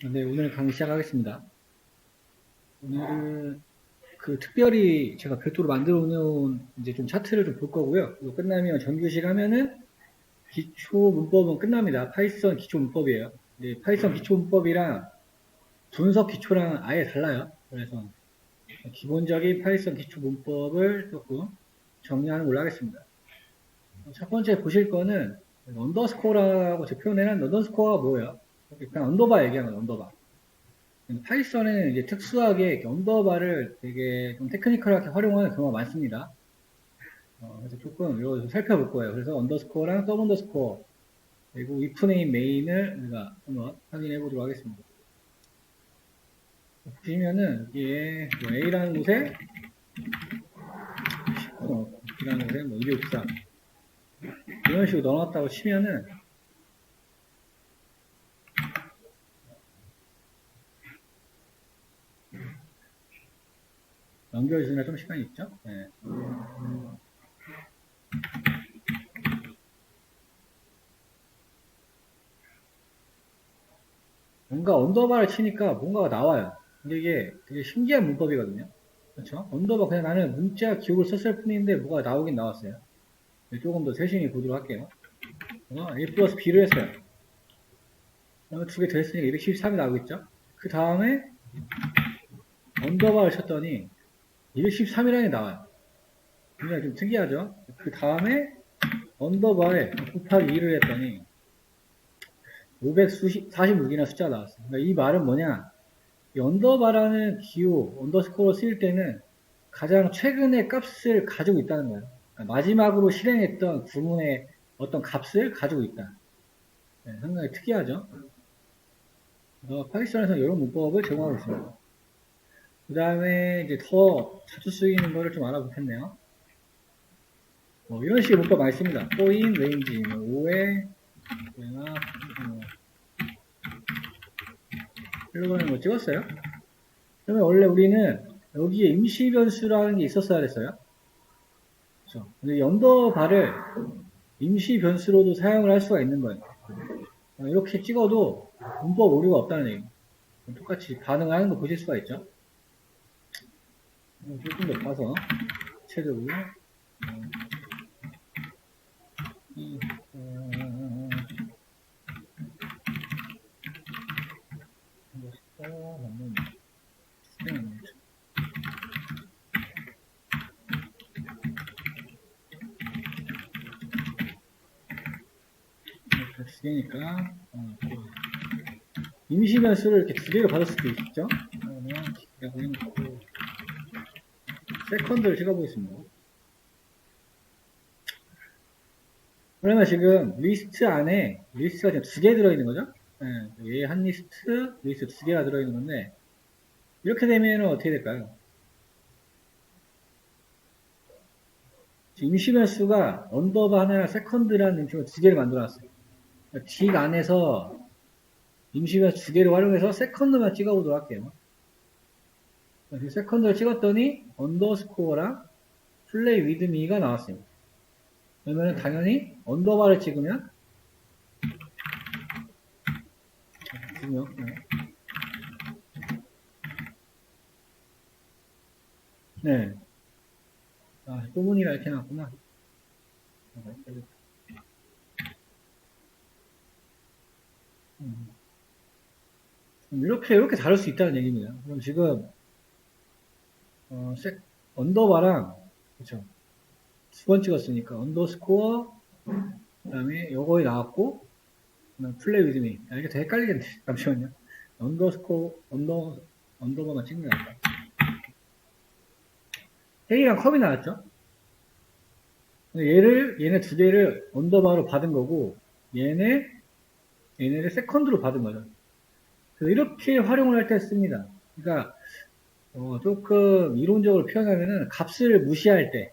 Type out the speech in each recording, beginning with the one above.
네, 오늘 강의 시작하겠습니다. 오늘은 특별히 제가 별도로 만들어 놓은 이제 좀 차트를 좀 볼 거고요. 이거 끝나면 정규식 하면은 기초 문법은 끝납니다. 파이썬 기초 문법이에요. 네, 파이썬 기초 문법이랑 분석 기초랑 아예 달라요. 그래서 기본적인 파이썬 기초 문법을 조금 정리하는 걸로 하겠습니다. 첫 번째 보실 거는 언더스코어라고 제 표현에는 언더스코어가 뭐예요? 그냥 언더바 얘기하는 거예요, 언더바. 파이썬은 이제 특수하게 언더바를 되게 좀 테크니컬하게 활용하는 경우가 많습니다. 그래서 조금 이거 살펴볼 거예요. 그래서 언더스코어랑 서브 언더스코어 그리고 if name main을 우리가 한번 확인해 보도록 하겠습니다. 보시면은 이게 뭐 A라는 곳에 B라는 곳에 뭐 1264 이런 식으로 넣어놨다고 치면은 연결해주느라 좀 시간이 있죠. 네. 뭔가 언더바를 치니까 뭔가가 나와요. 근데 이게 되게 신기한 문법이거든요. 그렇죠? 언더바 그냥 나는 문자 기호를 썼을 뿐인데 뭐가 나오긴 나왔어요. 조금 더 세심히 보도록 할게요. A 플러스 B를 했어요. 두 개 더 했으니까 213이 나오겠죠? 그 다음에 언더바를 쳤더니 213이라는 게 나와요. 굉장히 좀 특이하죠? 그 다음에 언더바에 곱하기 2를 했더니 546이나 숫자가 나왔어요. 그러니까 이 말은 뭐냐? 이 언더바라는 기호, 언더스코어를 쓸 때는 가장 최근의 값을 가지고 있다는 거예요. 그러니까 마지막으로 실행했던 구문의 어떤 값을 가지고 있다. 네, 상당히 특이하죠? 파이썬에서 이런 문법을 제공하고 있습니다. 그 다음에 이제 더 자주 쓰이는 거를 좀 알아보겠네요. 이런 식의 문법 많이 씁니다. for in range, 5에, 흘러가는 거 찍었어요. 그러면 원래 우리는 여기에 임시 변수라는 게 있었어야 됐어요. 그렇죠. 근데 언더바를 임시 변수로도 사용을 할 수가 있는 거예요. 이렇게 찍어도 문법 오류가 없다는 얘기. 똑같이 반응하는 거 보실 수가 있죠. 조금 더 봐서 구체적으로 두 개니까 임시 변수를 이렇게 두 개를 받을 수도 있죠. 그러면 세컨드를 찍어보겠습니다. 그러면 지금 리스트 안에 리스트가 지금 두 개 들어있는 거죠? 네, 한 리스트 두 개가 들어있는 건데 이렇게 되면 어떻게 될까요? 임시 변수가 언더바 하나랑 세컨드라는 임시변 두 개를 만들어놨어요. 딕 안에서 임시 변수 두 개를 활용해서 세컨드만 찍어보도록 할게요. 세컨드를 찍었더니 언더스코어랑 플레이 위드미가 나왔어요. 그러면 당연히 언더바를 찍으면 네. 소문이라 이렇게 나왔구나. 이렇게 다를 수 있다는 얘기입니다. 그럼 지금 언더바랑 그렇죠. 두 번 찍었으니까 언더스코어 그다음에 요거에 나왔고 플레이 위드미 이게 더 헷갈리겠네. 잠시만요. 언더바만 찍는 게 아닐까. A랑 컵이 나왔죠. 얘네 두 개를 언더바로 받은 거고 얘네를 세컨드로 받은 거죠. 그래서 이렇게 활용을 할 때 씁니다. 그러니까 조금 이론적으로 표현하면은 값을 무시하거나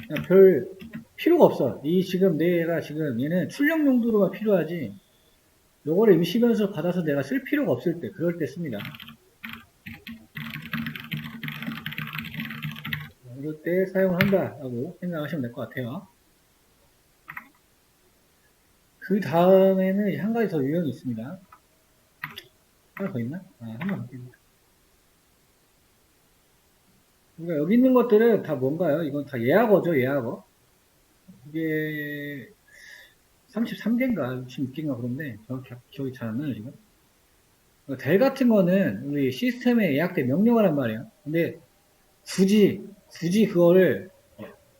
그냥 별 필요가 없어. 지금 얘는 출력 용도로만 필요하지 요거를 임시 변수 받아서 내가 쓸 필요가 없을 때 그럴 때 씁니다. 이럴 때 사용을 한다라고 생각하시면 될 것 같아요. 그 다음에는 한 가지 더 유형이 있습니다. 하나 더 있나? 하나 더 있나? 그러니까 여기 있는 것들은 다 뭔가요? 이건 다 예약어죠, 예약어. 이게 33개인가 66개인가 그런데 정확히 기억이 잘 안 나요, 지금. 델 같은 거는 우리 시스템에 예약된 명령어란 말이에요. 근데 굳이 그거를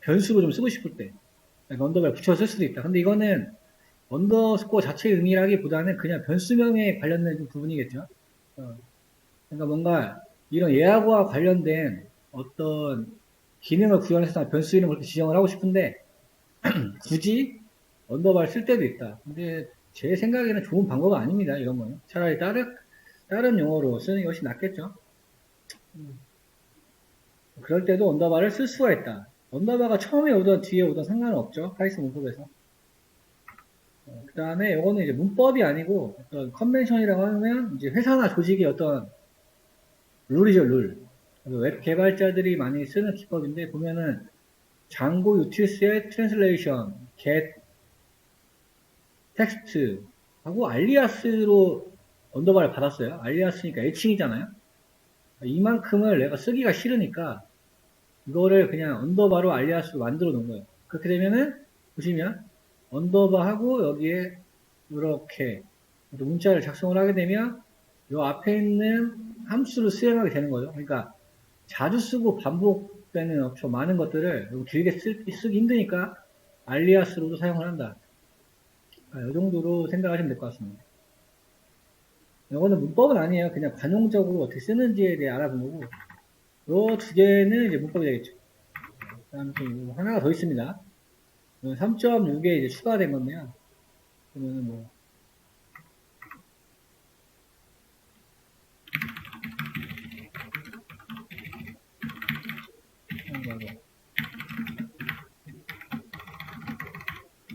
변수로 좀 쓰고 싶을 때 언더바를 붙여서 쓸 수도 있다. 근데 이거는 언더스코어 자체의 의미라기보다는 그냥 변수명에 관련된 좀 부분이겠죠. 그러니까 뭔가 이런 예약어와 관련된 어떤 기능을 구현해서 변수 이름을 그렇게 지정을 하고 싶은데 굳이 언더바를 쓸 때도 있다. 근데 제 생각에는 좋은 방법은 아닙니다. 이런 거는 차라리 다른 용어로 쓰는 게 훨씬 낫겠죠. 그럴 때도 언더바를 쓸 수가 있다. 언더바가 처음에 오든 뒤에 오든 상관은 없죠. 파이썬 문법에서. 그 다음에 이거는 이제 문법이 아니고 어떤 컨벤션이라고 하면 이제 회사나 조직의 어떤 룰이죠, 룰. 웹 개발자들이 많이 쓰는 기법인데 보면은 장고 유티스의 트랜슬레이션, get, 텍스트 하고 알리아스로 언더바를 받았어요. 알리아스니까 애칭이잖아요. 이만큼을 내가 쓰기가 싫으니까 이거를 그냥 언더바로 알리아스로 만들어 놓은 거예요. 그렇게 되면은 보시면 언더바하고 여기에 이렇게 문자를 작성을 하게 되면 이 앞에 있는 함수를 수행하게 되는 거죠. 그러니까 자주 쓰고 반복되는 엄청 많은 것들을 길게 쓰기 힘드니까 알리아스로도 사용을 한다. 이 정도로 생각하시면 될 것 같습니다. 이거는 문법은 아니에요. 그냥 관용적으로 어떻게 쓰는지에 대해 알아본 거고, 이 두 개는 이제 문법이 되겠죠. 다음 하나가 더 있습니다. 3.6에 이제 추가된 건데요. 그러면 뭐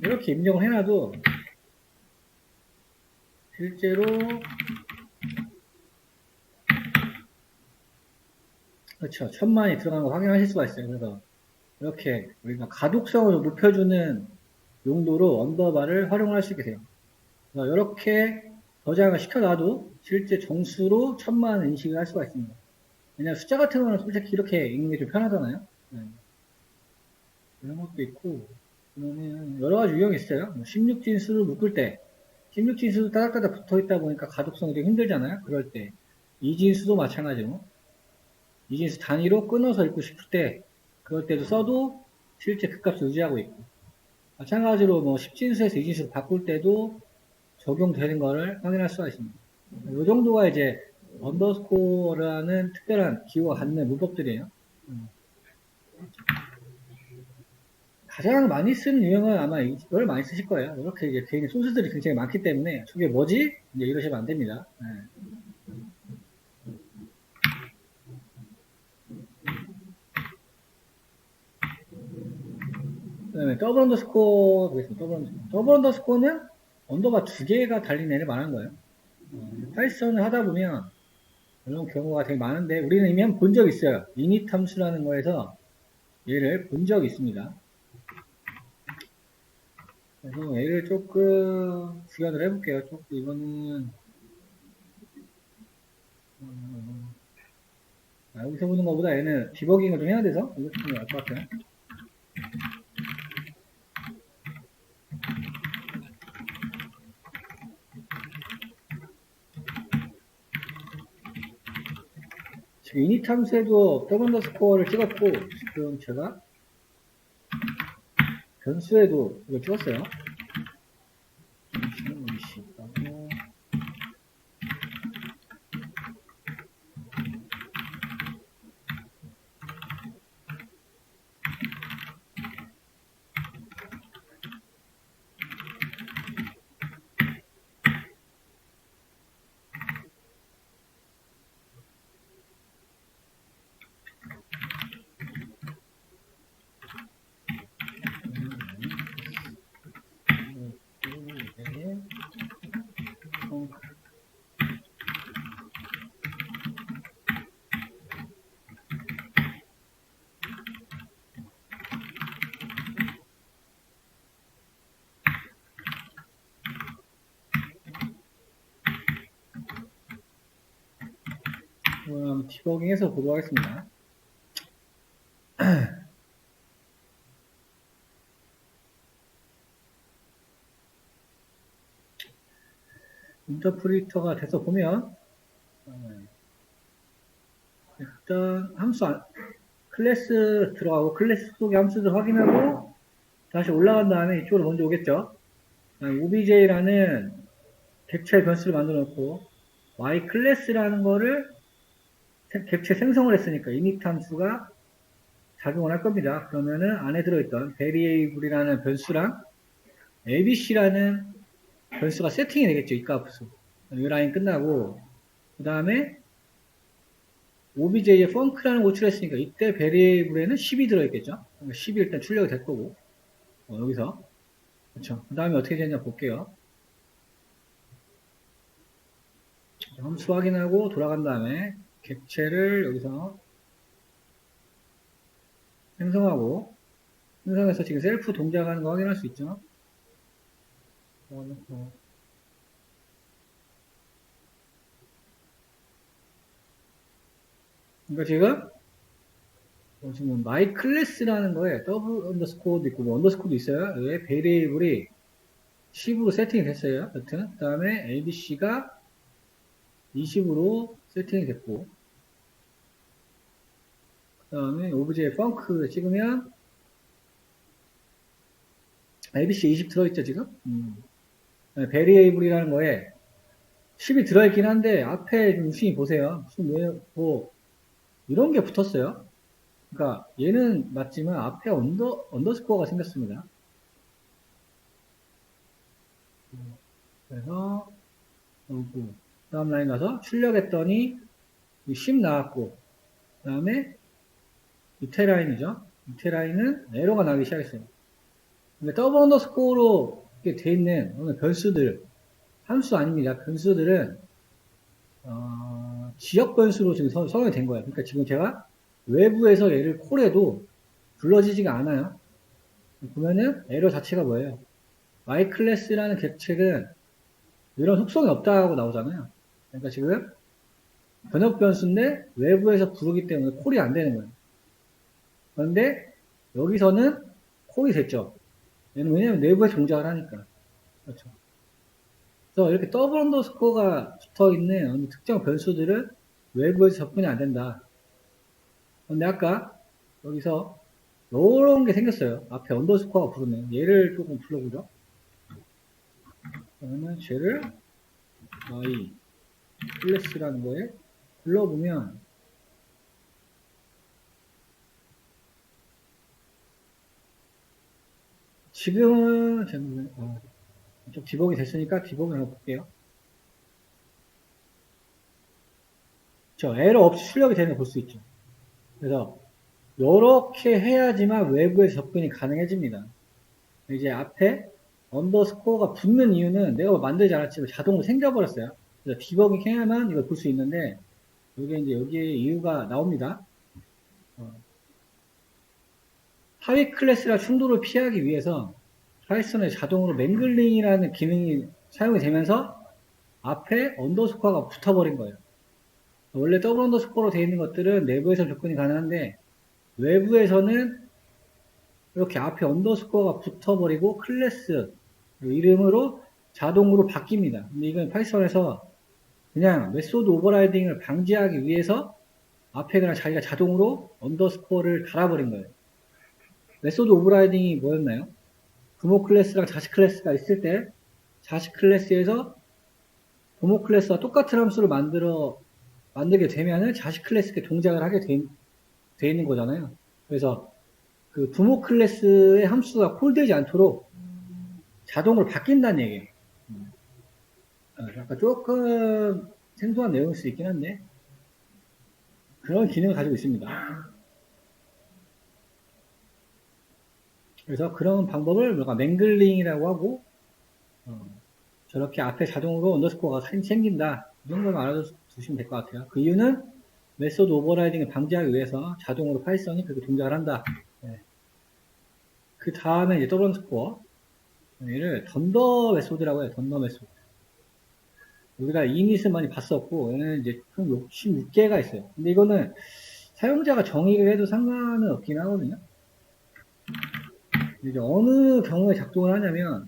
이렇게 입력을 해놔도 실제로 그렇죠. 1000만이 들어간 거 확인하실 수가 있어요. 그래서 이렇게 우리가 가독성을 높여주는 용도로 언더바를 활용할 수 있게 돼요. 그래서 이렇게 저장을 시켜놔도 실제 정수로 1000만 인식을 할 수가 있습니다. 왜냐면 숫자 같은 거는 솔직히 이렇게 읽는 게 좀 편하잖아요. 네. 이런 것도 있고, 그러면 여러 가지 유형이 있어요. 16진수를 묶을 때, 16진수도 따닥따닥 붙어 있다 보니까 가독성이 좀 힘들잖아요. 그럴 때. 2진수도 마찬가지고, 2진수 단위로 끊어서 읽고 싶을 때, 그럴 때도 써도 실제 그 값을 유지하고 있고, 마찬가지로 뭐 10진수에서 2진수로 바꿀 때도 적용되는 거를 확인할 수가 있습니다. 이 정도가 이제 언더스코어라는 특별한 기호가 갖는 문법들이에요. 가장 많이 쓰는 유형은 아마 이걸 많이 쓰실 거예요. 이렇게 이제 개인의 소스들이 굉장히 많기 때문에 저게 뭐지? 이제 이러시면 안 됩니다. 네. 그 다음에 더블 언더스코어 보겠습니다. 더블 언더스코어는 언더가 두 개가 달린 애를 말하는 거예요. 파이썬을 하다 보면 이런 경우가 되게 많은데 우리는 이미 한번 본 적이 있어요. 이닛 함수라는 거에서 얘를 본 적이 있습니다. 그래서 얘를 조금 구현을 해볼게요. 조금 이거는 여기서 보는 것보다 얘는 디버깅을 좀 해야 돼서 이렇게 보면 알 것 같아요. 지금 이닛 함수에도 더블 언더스코어를 찍었고 지금 제가 변수에도 이걸 찍었어요. 한번 디버깅해서 보도록 하겠습니다. 인터프리터가 돼서 보면 일단 클래스 들어가고 클래스 속의 함수들 확인하고 다시 올라간 다음에 이쪽으로 먼저 오겠죠. OBJ라는 객체 변수를 만들어 놓고 Y 클래스라는 거를 객체 생성을 했으니까 init 함수가 작용을 할 겁니다. 그러면은 안에 들어있던 variable이라는 변수랑 abc라는 변수가 세팅이 되겠죠. 이 값수. 이 라인 끝나고 그 다음에 obj에 func라는 거 호출했으니까 이때 variable에는 10이 들어있겠죠. 10이 일단 출력이 될 거고 여기서 그렇죠. 그 다음에 어떻게 되냐 볼게요. 함수 확인하고 돌아간 다음에 객체를 여기서 생성해서 지금 셀프 동작하는 거 확인할 수 있죠. 그러니까 지금 my class라는 거에 더블 언더스코어도 있고 언더스코어도 있어요. 여기에 variable이 10으로 세팅이 됐어요. 여튼 그 다음에 abc가 20으로 세팅이 됐고 그 다음에 obj func 찍으면 abc 20 들어있죠 지금? variable이라는 거에 10이 들어있긴 한데 앞에 좀 유심히 보세요. 무슨 뭐 이런 게 붙었어요. 그러니까 얘는 맞지만 앞에 언더스코어가 생겼습니다. 그래서 그 다음 라인 가서 출력했더니 10 나왔고 그 다음에 밑에 라인이죠. 밑에 라인은 에러가 나기 시작했어요. 그러니까 더블 언더스코어로 이렇게 돼 있는 변수들 함수 아닙니다. 변수들은 지역 변수로 지금 성형이 된 거예요. 그러니까 지금 제가 외부에서 얘를 콜해도 불러지지가 않아요. 보면은 에러 자체가 뭐예요? Y 클래스라는 객체는 이런 속성이 없다고 나오잖아요. 그러니까 지금 번역 변수인데 외부에서 부르기 때문에 콜이 안 되는 거예요. 그런데 여기서는 콜이 됐죠. 왜냐면 내부에 동작을 하니까. 그렇죠. 그래서 이렇게 더블 언더스코어가 붙어 있는 특정 변수들은 외부에서 접근이 안 된다. 근데 아까 여기서 이런 게 생겼어요. 앞에 언더스코어가 부르는 얘를 조금 불러보죠. 그러면 쟤를 y 클래스라는 거에 불러보면 지금은 좀 디버깅이 됐으니까 디버깅을 해볼게요. 에러 없이 출력이 되는 걸 볼 수 있죠. 그래서 이렇게 해야지만 외부에 접근이 가능해집니다. 이제 앞에 언더스코어가 붙는 이유는 내가 뭐 만들지 않았지만 자동으로 생겨버렸어요. 그래서 디버깅 해야만 이걸 볼 수 있는데 이게 이제 여기에 이유가 나옵니다. 하위 클래스랑 충돌을 피하기 위해서 파이썬에 자동으로 맹글링이라는 기능이 사용이 되면서 앞에 언더스코어가 붙어버린 거예요. 원래 더블 언더스코어로 되어 있는 것들은 내부에서 접근이 가능한데 외부에서는 이렇게 앞에 언더스코어가 붙어버리고 클래스 이름으로 자동으로 바뀝니다. 근데 이건 파이썬에서 그냥 메소드 오버라이딩을 방지하기 위해서 앞에 그냥 자기가 자동으로 언더스코어를 달아버린 거예요. 메소드 오버라이딩이 뭐였나요? 부모 클래스랑 자식 클래스가 있을 때 자식 클래스에서 부모 클래스와 똑같은 함수를 만들게 되면은 자식 클래스에 동작을 하게 돼 있는 거잖아요. 그래서 그 부모 클래스의 함수가 콜되지 않도록 자동으로 바뀐다는 얘기예요. 약간 조금 생소한 내용일 수 있긴 한데 그런 기능을 가지고 있습니다. 그래서 그런 방법을 우리가 맹글링이라고 하고 저렇게 앞에 자동으로 언더스코어가 생긴다. 이 정도만 알아두시면 될 것 같아요. 그 이유는 메소드 오버라이딩을 방지하기 위해서 자동으로 파이썬이 그렇게 동작을 한다. 네. 그 다음에 이제 더블 언더스코어 얘를 던더 메소드라고 해요. 던더 메소드. 우리가 이닛은 많이 봤었고, 얘는 이제 총 66개가 있어요. 근데 이거는 사용자가 정의를 해도 상관은 없긴 하거든요. 이제 어느 경우에 작동을 하냐면,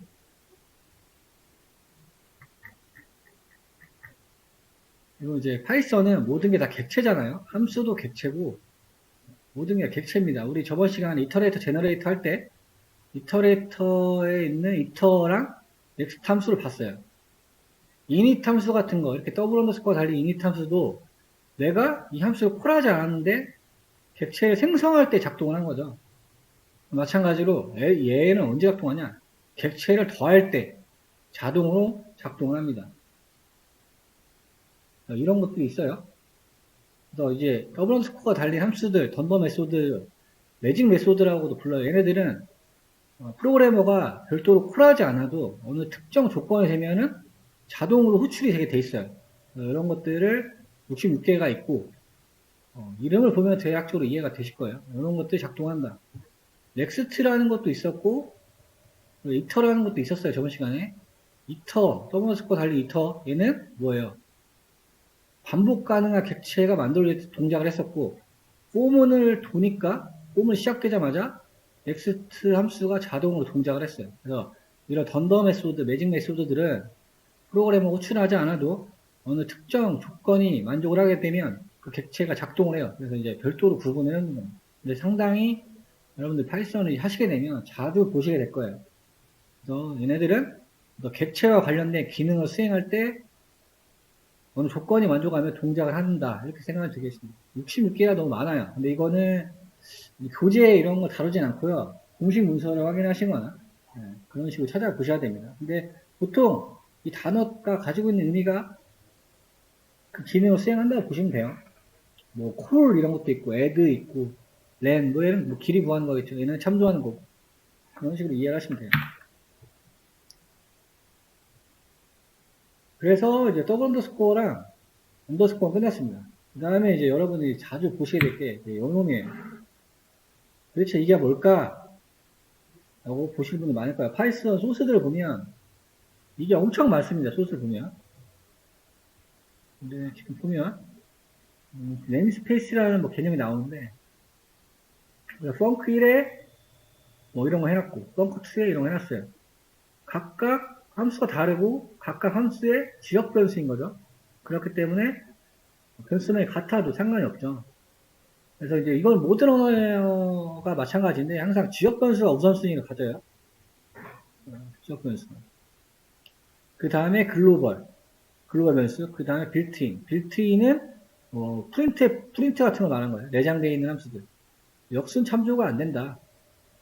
이거 이제 파이썬은 모든 게 다 객체잖아요. 함수도 객체고, 모든 게 객체입니다. 우리 저번 시간에 이터레이터 제너레이터 할 때, 이터레이터에 있는 이터랑 넥스트 함수를 봤어요. 이닛 함수 같은 거, 이렇게 더블 언더스코어 달린 이닛 함수도 내가 이 함수를 콜하지 않았는데 객체를 생성할 때 작동을 한 거죠. 마찬가지로 얘는 언제 작동하냐? 객체를 더할 때 자동으로 작동을 합니다. 이런 것들이 있어요. 그래서 이제 더블 언더스코어가 달린 함수들, 던더 메소드, 매직 메소드라고도 불러요. 얘네들은 프로그래머가 별도로 콜하지 않아도 어느 특정 조건이 되면은 자동으로 호출이 되게 돼 있어요. 이런 것들을 66개가 있고, 이름을 보면 대략적으로 이해가 되실 거예요. 이런 것들이 작동한다. 넥스트라는 것도 있었고, 이터라는 것도 있었어요. 저번 시간에. 이터, 더블언더스코어 달린 이터, 얘는 뭐예요? 반복 가능한 객체가 만들어질 때 동작을 했었고, 폼을 도니까, 폼을 시작되자마자 넥스트 함수가 자동으로 동작을 했어요. 그래서 이런 던더 메소드, 매직 메소드들은 프로그래머 호출하지 않아도 어느 특정 조건이 만족을 하게 되면 그 객체가 작동을 해요. 그래서 이제 별도로 구분을 하는 거예요. 근데 상당히 여러분들 파이썬을 하시게 되면 자주 보시게 될 거예요. 그래서 얘네들은 객체와 관련된 기능을 수행할 때 어느 조건이 만족하면 동작을 한다. 이렇게 생각하면 되겠습니다. 66개가 너무 많아요. 근데 이거는 교재 이런 거 다루진 않고요. 공식 문서를 확인하시거나 그런 식으로 찾아보셔야 됩니다. 근데 보통 이 단어가 가지고 있는 의미가 그 기능을 수행한다고 보시면 돼요. 뭐 콜 이런 것도 있고 add 있고 len 뭐 얘는 뭐 길이 구하는 거겠죠. 얘는 참조하는 거고 그런 식으로 이해를 하시면 돼요. 그래서 이제 더블 언더스코어랑 언더스코어 끝났습니다. 그 다음에 이제 여러분들이 자주 보시게 될 게 요놈이에요. 도대체 이게 뭘까? 라고 보시는 분들 많을 거예요. 파이썬 소스들을 보면 이게 엄청 많습니다. 소스를 보면. 근데 지금 보면 네임스페이스라는 뭐 개념이 나오는데 펑크 1에 뭐 이런 거 해놨고 펑크 2에 이런 거 해놨어요. 각각 함수가 다르고 각각 함수의 지역 변수인 거죠. 그렇기 때문에 변수명이 같아도 상관이 없죠. 그래서 이제 이건 모든 언어가 마찬가지인데 항상 지역 변수가 우선순위를 가져요. 지역 변수. 그 다음에 글로벌 변수. 그 다음에 빌트인. 빌트인은 프린트 같은 거 말하는 거예요. 내장되어 있는 함수들. 역순 참조가 안 된다.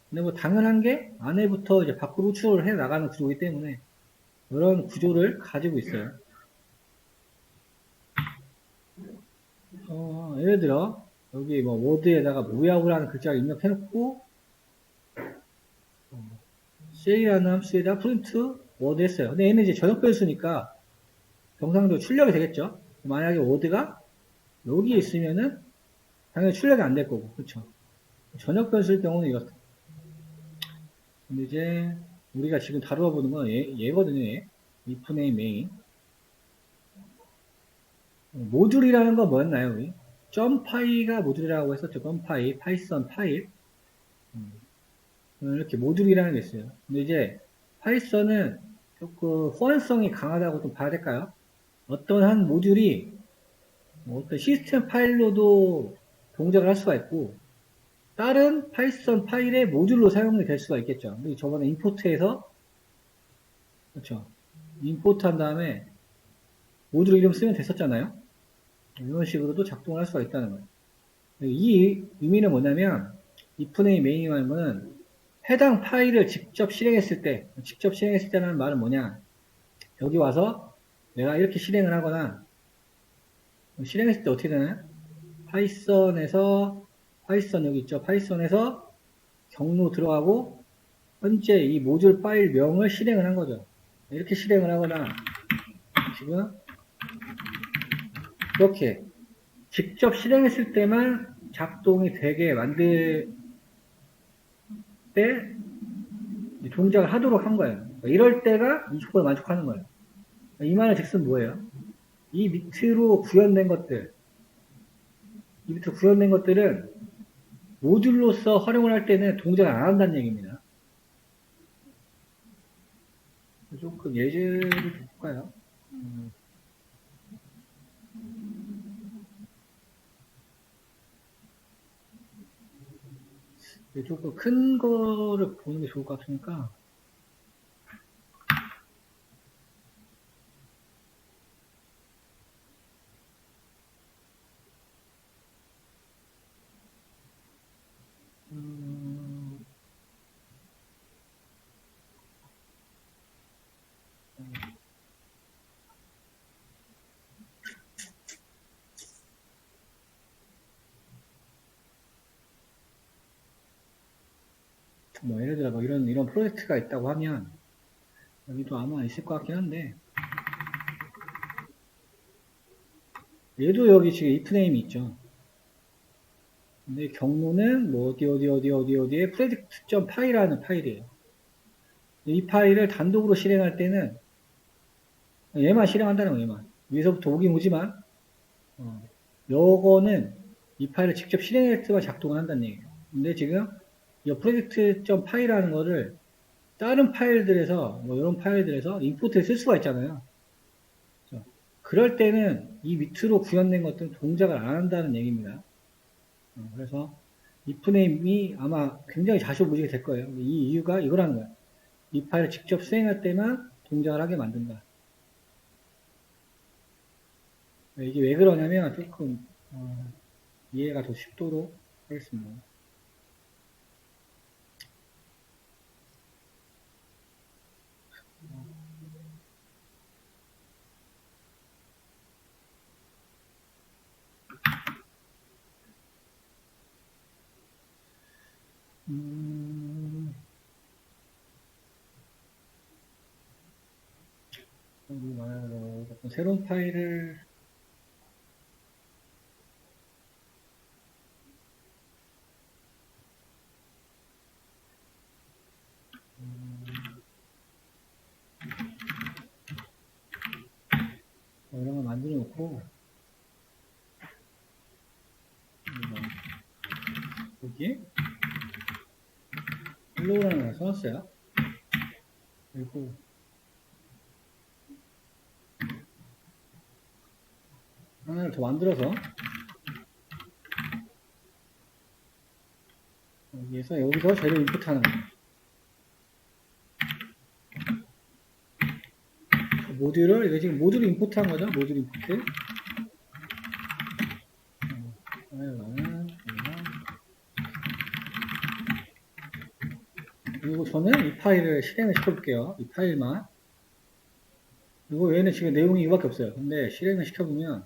근데 뭐 당연한 게 안에부터 이제 밖으로 호출을 해 나가는 구조이기 때문에 이런 구조를 가지고 있어요. 예를 들어 여기 뭐 워드에다가 모야우라는 글자를 입력해놓고 C라는 함수에다 프린트 워드 했어요. 근데 얘는 이제 전역 변수니까 경상도 출력이 되겠죠. 만약에 워드가 여기에 있으면은 당연히 출력이 안 될 거고, 그렇죠. 전역 변수일 경우는 이렇다. 근데 이제 우리가 지금 다루어 보는 건 얘거든요. 얘. if name main. 모듈이라는 건 뭐였나요? 우리? 점파이가 모듈이라고 했었죠. 점파이, 파이썬 파일. 이렇게 모듈이라는 게 있어요. 근데 이제 파이썬은 조금 호환성이 강하다고 좀 봐야 될까요? 어떤 한 모듈이 어떤 시스템 파일로도 동작을 할 수가 있고 다른 파이썬 파일의 모듈로 사용이 될 수가 있겠죠. 저번에 임포트해서 그렇죠. 임포트 한 다음에 모듈 이름 쓰면 됐었잖아요. 이런 식으로도 작동을 할 수가 있다는 거예요. 이 의미는 뭐냐면 if name main이라는 거는 해당 파일을 직접 실행했을 때라는 말은 뭐냐? 여기 와서 내가 이렇게 실행을 하거나 실행했을 때 어떻게 되나요? 파이썬에서 파이썬 여기 있죠. 파이썬에서 경로 들어가고 현재 이 모듈 파일 명을 실행을 한 거죠. 이렇게 실행을 하거나 지금 이렇게 직접 실행했을 때만 작동이 되게 만들 때 동작을 하도록 한 거예요. 이럴 때가 이 조건을 만족하는 거예요. 이 말의 즉슨 뭐예요? 이 밑으로 구현된 것들, 이 밑으로 구현된 것들은 모듈로서 활용을 할 때는 동작을 안 한다는 얘기입니다. 조금 예제를 볼까요? 조금 큰 거를 보는 게 좋을 것 같으니까. 뭐 예를 들어 뭐 이런 프로젝트가 있다고 하면 여기도 아마 있을 것 같긴 한데, 얘도 여기 지금 if 네임이 있죠. 근데 경로는 뭐 어디에 프로젝트.py라는 파일이에요. 이 파일을 단독으로 실행할 때는 얘만 실행한다는 거예요. 얘만. 위에서부터 오긴 오지만 요거는 이 파일을 직접 실행할 때만 작동을 한다는 얘기예요. 근데 지금 이 프로젝트.py라는 거를 다른 파일들에서 뭐 이런 파일들에서 임포트에 쓸 수가 있잖아요. 그럴 때는 이 밑으로 구현된 것들은 동작을 안 한다는 얘기입니다. 그래서 if name이 아마 굉장히 자주무지게 될 거예요. 이 이유가 이거라는 거예요. 이 파일을 직접 수행할 때만 동작을 하게 만든다. 이게 왜 그러냐면 조금 이해가 더 쉽도록 하겠습니다. 새로운 파일을 이런 걸 만들어 놓고 여기 헬로우라는 걸 써놨어요. 그리고 하나를 더 만들어서 여기서 재료 인풋하는 거예요. 모듈을 이거 지금 모듈 인풋한 거죠. 모듈 인풋. 그리고 저는 이 파일을 실행을 시켜볼게요. 이 파일만. 이거 외에는 지금 내용이 이거밖에 없어요. 근데 실행을 시켜보면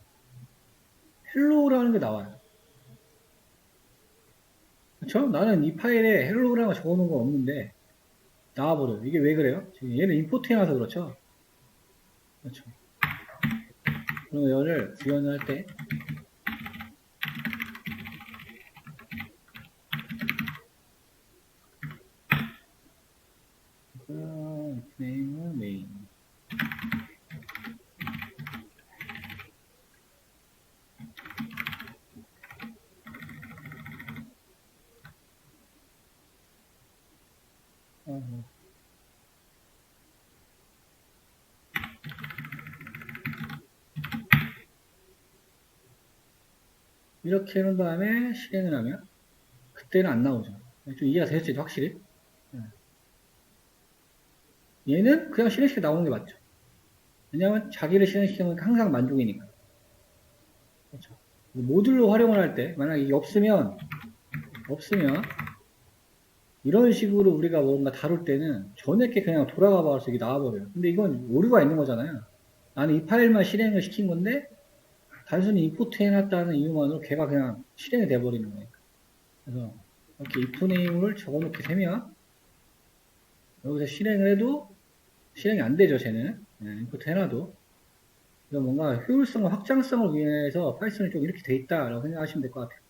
헬로우라는 게 나와요. 그쵸? 나는 이 파일에 헬로우라는 거 적어놓은 거 없는데 나와버려요. 이게 왜 그래요? 지금 얘는 임포트 해놔서 그렇죠? 그렇죠. 그럼 얘를 구현을 할 때 네임은 메인. 이렇게 해놓은 다음에 실행을 하면 그때는 안 나오죠. 좀 이해가 되셨죠? 확실히? 얘는 그냥 실행시켜 나오는 게 맞죠. 왜냐하면 자기를 실행시키면 항상 만족이니까. 그렇죠. 모듈로 활용을 할 때, 만약 이게 없으면, 이런 식으로 우리가 뭔가 다룰 때는 전액게 그냥 돌아가 봐서 이게 나와버려요. 근데 이건 오류가 있는 거잖아요. 나는 이 파일만 실행을 시킨 건데, 단순히 임포트 해놨다는 이유만으로 걔가 그냥 실행이 돼버리는 거니까. 그래서, 이렇게 if name을 적어놓게 되면, 여기서 실행을 해도 실행이 안 되죠, 쟤는. 임포트 해놔도. 그래서 뭔가 효율성과 확장성을 위해서 파이썬이 좀 이렇게 돼 있다라고 생각하시면 될 것 같아요.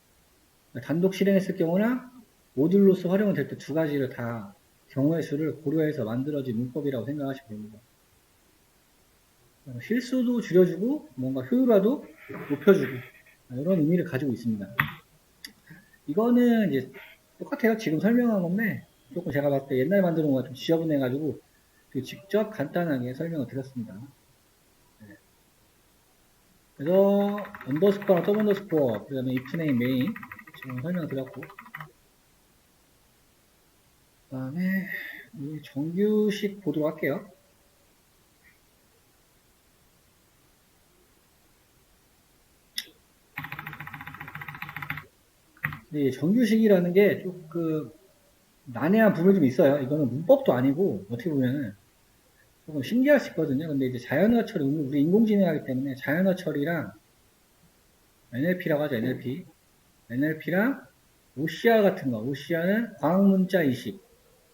단독 실행했을 경우나 모듈로서 활용이 될 때 두 가지를 다 경우의 수를 고려해서 만들어진 문법이라고 생각하시면 됩니다. 실수도 줄여주고 뭔가 효율화도 높여주고 이런 의미를 가지고 있습니다. 이거는 이제 똑같아요. 지금 설명한 건데 조금 제가 봤을 때 옛날에 만든 거가 좀 지저분해가지고 직접 간단하게 설명을 드렸습니다. 네. 그래서 언더스코어랑 더블 언더스코어 그 다음에 if name main 지금 설명 드렸고 그 다음에 정규식 보도록 할게요. 네, 정규식이라는 게 조금 난해한 부분이 좀 있어요. 이거는 문법도 아니고 어떻게 보면은 조금 신기할 수 있거든요. 근데 이제 자연어 처리, 우리 인공지능 하기 때문에 자연어 처리랑 NLP라고 하죠. NLP. NLP랑 OCR 같은 거. OCR는 과학문자 인식.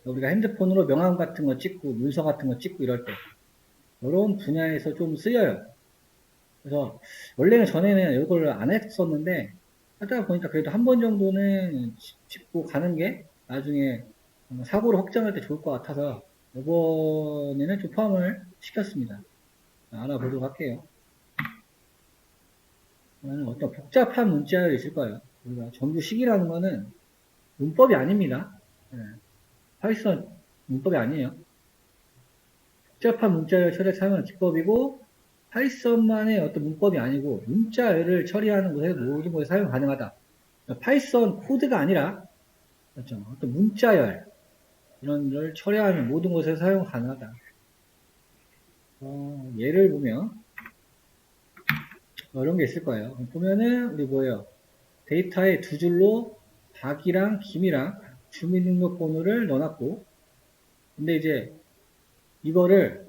우리가 핸드폰으로 명함 같은 거 찍고 문서 같은 거 찍고 이럴 때 이런 분야에서 좀 쓰여요. 그래서 원래는 전에는 이걸 안 했었는데 하다 보니까 그래도 한 번 정도는 짚고 가는 게 나중에 사고를 확정할 때 좋을 것 같아서 이번에는 좀 포함을 시켰습니다. 알아보도록 할게요. 어떤 복잡한 문자가 있을 거예요. 우리가 정규식이라는 거는 문법이 아닙니다. 네. 파이썬 문법이 아니에요. 복잡한 문자를 처리해서 사용하는 기법이고 파이썬만의 어떤 문법이 아니고 문자를 처리하는 곳에 모든 곳에 사용 가능하다. 파이썬 코드가 아니라 그렇죠. 어떤 문자열 이런 걸 처리하는 모든 곳에 사용 가능하다. 예를 보면 이런 게 있을 거예요. 보면은 우리 뭐예요? 데이터에 두 줄로 박이랑 김이랑 주민등록번호를 넣어놨고 근데 이제 이거를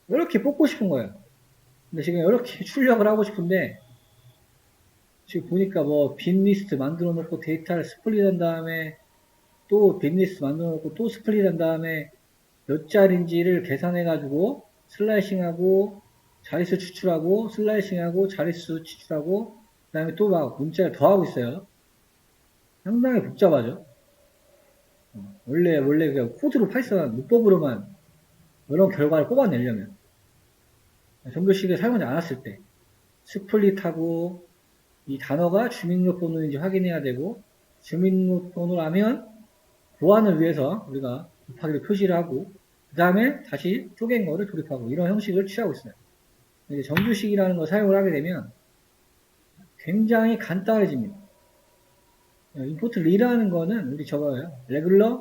이렇게 뽑고 싶은 거예요. 근데 지금 이렇게 출력을 하고 싶은데 지금 보니까 뭐 빈리스트 만들어 놓고 데이터를 스플릿 한 다음에 또 빈리스트 만들어 놓고 또 스플릿 한 다음에 몇 자리인지를 계산해 가지고 슬라이싱하고 자릿수 추출하고 슬라이싱하고 자릿수 추출하고 그 다음에 또 막 문자를 더하고 있어요. 상당히 복잡하죠. 원래 그냥 코드로 파이썬 문법으로만 이런 결과를 뽑아내려면 정규식을 사용하지 않았을 때 스플릿하고 이 단어가 주민등록번호인지 확인해야 되고 주민등록번호라면 보안을 위해서 우리가 곱하기를 표시를 하고 그 다음에 다시 쪼갠 거를 조립하고 이런 형식을 취하고 있어요. 이제 정규식이라는 걸 사용을 하게 되면 굉장히 간단해집니다. 임포트 리라는 거는 우리 저거예요. regular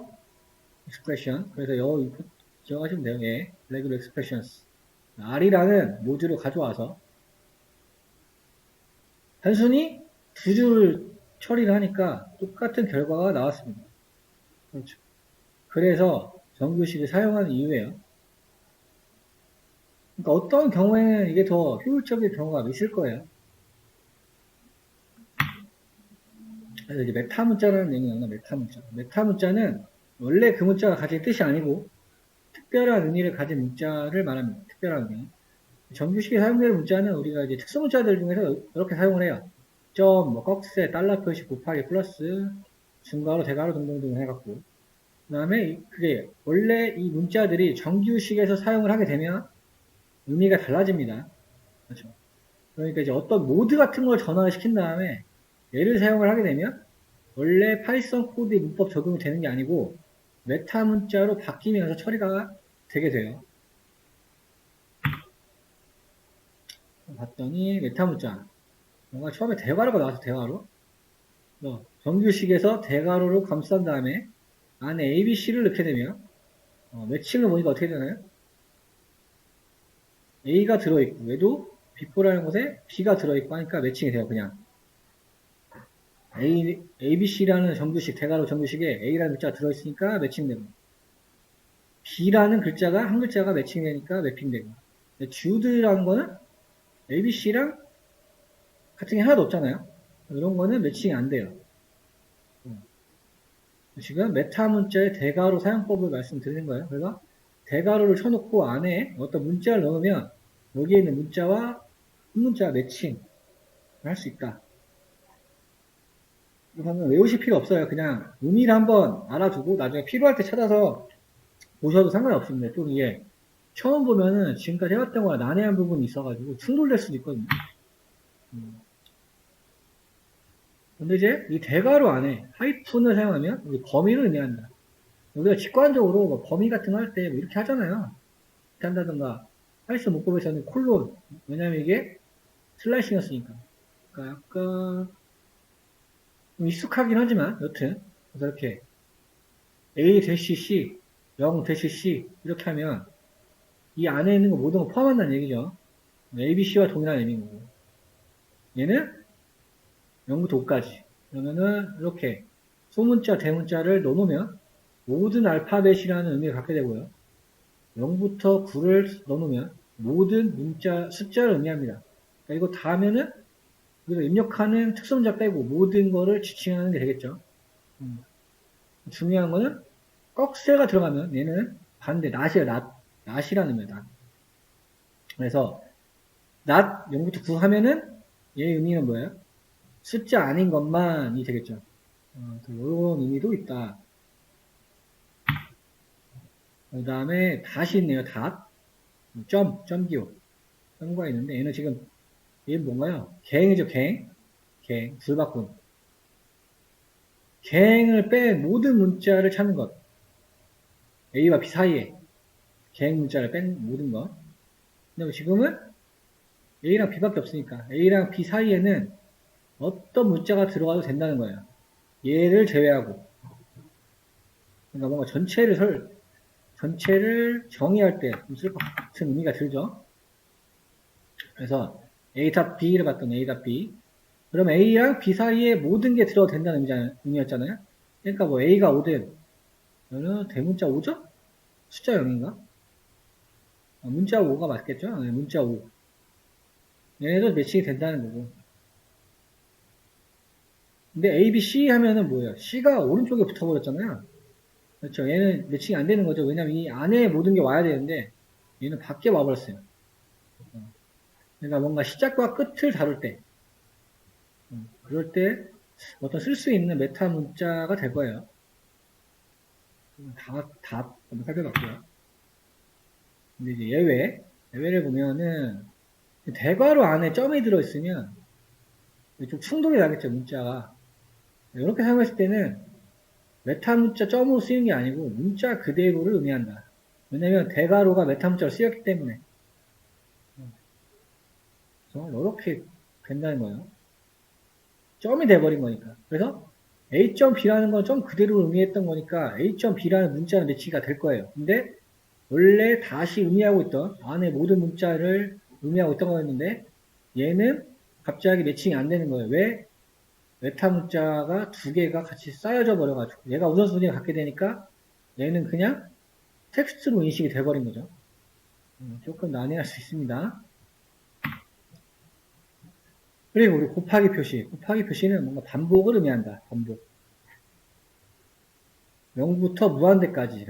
expression. 그래서 영어 임포트 정하시면 돼요. 예. regular expressions. R이라는 모듈을 가져와서 단순히 두 줄을 처리를 하니까 똑같은 결과가 나왔습니다. 그렇죠. 그래서 정규식을 사용하는 이유예요. 그러니까 어떤 경우에는 이게 더 효율적인 경우가 있을 거예요. 그래서 이제 메타 문자라는 얘기가 나오나, 메타 문자. 메타 문자는 원래 그 문자가 가진 뜻이 아니고 특별한 의미를 가진 문자를 말합니다. 특별한 의미. 정규식에 사용되는 문자는 우리가 이제 특수 문자들 중에서 이렇게 사용을 해요. 점, 뭐, 꺽쇠, 달러 표시, 곱하기, 플러스, 중괄호, 대괄호 등등등 해갖고. 그 다음에 그게 원래 이 문자들이 정규식에서 사용을 하게 되면 의미가 달라집니다. 그렇죠. 그러니까 이제 어떤 모드 같은 걸 전환을 시킨 다음에 얘를 사용을 하게 되면 원래 파이썬 코드의 문법 적용이 되는 게 아니고 메타 문자로 바뀌면서 처리가 되게 돼요. 봤더니 메타 문자. 뭔가 처음에 대괄호가 나와서 대괄호. 정규식에서 대괄호로 감싼 다음에 안에 ABC를 넣게 되면 매칭을 보니까 어떻게 되나요? A가 들어있고 얘도 B4라는 곳에 B가 들어있고 하니까 매칭이 돼요. 그냥 ABC라는 정규식, 대괄호 정규식에 A라는 글자가 들어있으니까 매칭되고 B라는 글자가 한 글자가 매칭되니까 매핑되고 주드라는 거는 ABC랑 같은 게 하나도 없잖아요. 이런 거는 매칭이 안 돼요. 지금 메타 문자의 대괄호 사용법을 말씀드리는 거예요. 그래서 대괄호를 쳐놓고 안에 어떤 문자를 넣으면 여기에 있는 문자와 문자 매칭을 할 수 있다. 이거는 외우실 필요 없어요. 그냥 의미를 한번 알아두고 나중에 필요할 때 찾아서 보셔도 상관없습니다. 좀 이게 처음 보면은 지금까지 해왔던 거랑 난해한 부분이 있어가지고 충돌될 수도 있거든요. 근데 이제 이 대괄호 안에 하이픈을 사용하면 우리 범위를 의미한다. 우리가 직관적으로 뭐 범위 같은 거 할 때 뭐 이렇게 하잖아요. 이렇게 한다든가 파이썬 문법에서는 콜론. 왜냐면 이게 슬라이싱이었으니까. 그러니까 약간 좀 익숙하긴 하지만 여튼 그래서 이렇게 A-C, 0-C 이렇게 하면 이 안에 있는 거 모든 거 포함한다는 얘기죠. ABC와 동일한 의미인 거고. 얘는 0부터 5까지. 그러면은 이렇게 소문자, 대문자를 넣어놓으면 모든 알파벳이라는 의미를 갖게 되고요. 0부터 9를 넣어놓으면 모든 문자, 숫자를 의미합니다. 그러니까 이거 다 하면은 우리가 입력하는 특성자 빼고 모든 거를 지칭하는 게 되겠죠. 중요한 거는 꺽쇠가 들어가면 얘는 반대, 낫이에요, 낫이라는 의미예요, 낫. 그래서 낫 0부터 9 하면은 얘의 의미는 뭐예요? 숫자 아닌 것만이 되겠죠. 이런 의미도 있다. 그 다음에 닷이 있네요. 닷. 점기호. 점과 있는데 얘는 지금 얘는 뭔가요? 갱이죠. 갱. 줄바꿈. 갱을 뺀 모든 문자를 찾는 것. A와 B 사이에 갱 문자를 뺀 모든 것. 근데 지금은 A랑 B밖에 없으니까 A랑 B 사이에는 어떤 문자가 들어가도 된다는 거예요. 얘를 제외하고. 그러니까 뭔가 전체를 정의할 때 쓸 것 같은 의미가 들죠. 그래서 A.B를 봤던 A.B. 그럼 A랑 B 사이에 모든 게 들어도 된다는 의미였잖아요. 그러니까 뭐 A가 5든, 이거는 대문자 5죠? 숫자 0인가? 문자 5가 맞겠죠? 네, 문자 5. 얘네도 매칭이 된다는 거고. 근데 A, B, C 하면은 뭐예요? C가 오른쪽에 붙어버렸잖아요. 그렇죠. 얘는 매칭이 안 되는 거죠. 왜냐면 이 안에 모든 게 와야 되는데, 얘는 밖에 와버렸어요. 그러니까 뭔가 시작과 끝을 다룰 때, 그럴 때 어떤 쓸 수 있는 메타 문자가 될 거예요. 답 한번 살펴봤고요. 근데 이제 예외를 보면은 대괄호 안에 점이 들어있으면 좀 충돌이 나겠죠, 문자가. 이렇게 사용했을 때는 메타 문자 점으로 쓰이는 게 아니고 문자 그대로를 의미한다. 왜냐면 대괄호가 메타 문자로 쓰였기 때문에. 그래서 이렇게 된다는 거예요. 점이 돼버린 거니까. 그래서 A.B라는 건 점 그대로 의미했던 거니까 A.B라는 문자는 매치가 될 거예요. 근데 원래 다시 의미하고 있던 안에 모든 문자를 의미하고 있던 거였는데 얘는 갑자기 매칭이 안 되는 거예요. 왜? 메타 문자가 두 개가 같이 쌓여져 버려가지고 얘가 우선순위를 갖게 되니까 얘는 그냥 텍스트로 인식이 돼버린 거죠. 조금 난해할 수 있습니다. 그리고 우리 곱하기 표시. 곱하기 표시는 뭔가 반복을 의미한다. 반복. 0부터 무한대까지.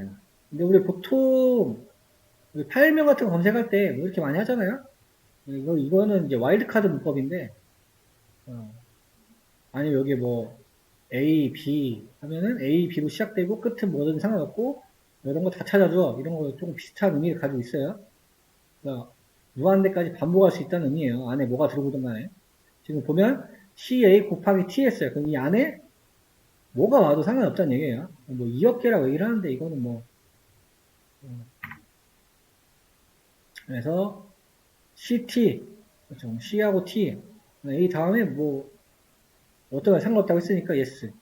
근데 우리 보통 파일명 같은 거 검색할 때 뭐 이렇게 많이 하잖아요. 이거는 이제 와일드카드 문법인데 아니면 여기 뭐 A, B 하면은 A, B로 시작되고 끝은 뭐든 상관없고 이런 거 다 찾아줘. 이런 거 조금 비슷한 의미를 가지고 있어요. 그러니까 무한대까지 반복할 수 있다는 의미예요. 안에 뭐가 들어오든 간에. 지금 보면 CA 곱하기 T 했어요. 그럼 이 안에 뭐가 와도 상관없다는 얘기예요. 뭐 2억 개라고 얘기를 하는데 이거는 뭐 그래서 CT 그렇죠. C하고 T A 다음에 뭐 어떤 거 상관없다고 했으니까 yes.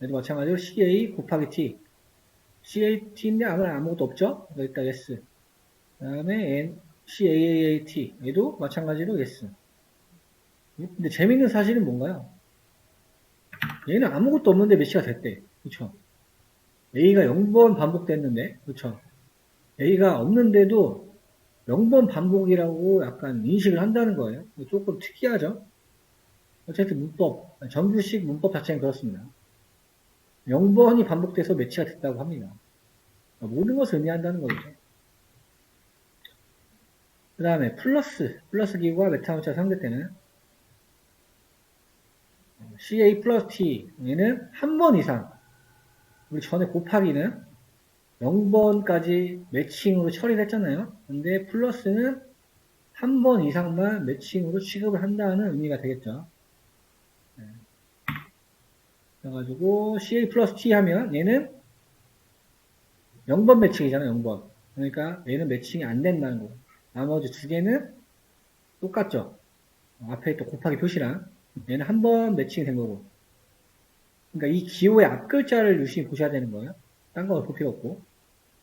얘도 마찬가지로 CA 곱하기 T CAT인데 아무것도 없죠? 일단 yes. 그 다음에 CAAT 얘도 마찬가지로 yes. 근데 재밌는 사실은 뭔가요? 얘는 아무것도 없는데 매치가 됐대. 그쵸? A가 0번 반복됐는데, 그쵸? A가 없는데도 0번 반복이라고 약간 인식을 한다는 거예요. 조금 특이하죠? 어쨌든 문법, 정규식 문법 자체는 그렇습니다. 0번이 반복돼서 매치가 됐다고 합니다. 모든 것을 의미한다는 거죠. 그 다음에 플러스 기구와 메타문자 상대 때는 CA 플러스 T 얘는 한 번 이상 우리 전에 곱하기는 0번까지 매칭으로 처리를 했잖아요. 근데 플러스는 한 번 이상만 매칭으로 취급을 한다는 의미가 되겠죠. 네. 그래가지고 CA 플러스 T 하면 얘는 0번 매칭이잖아요. 0번. 그러니까 얘는 매칭이 안 된다는 거고. 나머지 두 개는 똑같죠. 앞에 또 곱하기 표시랑 얘는 한 번 매칭이 된 거고. 그러니까 이 기호의 앞 글자를 유심히 보셔야 되는 거예요. 딴 거 볼 필요 없고.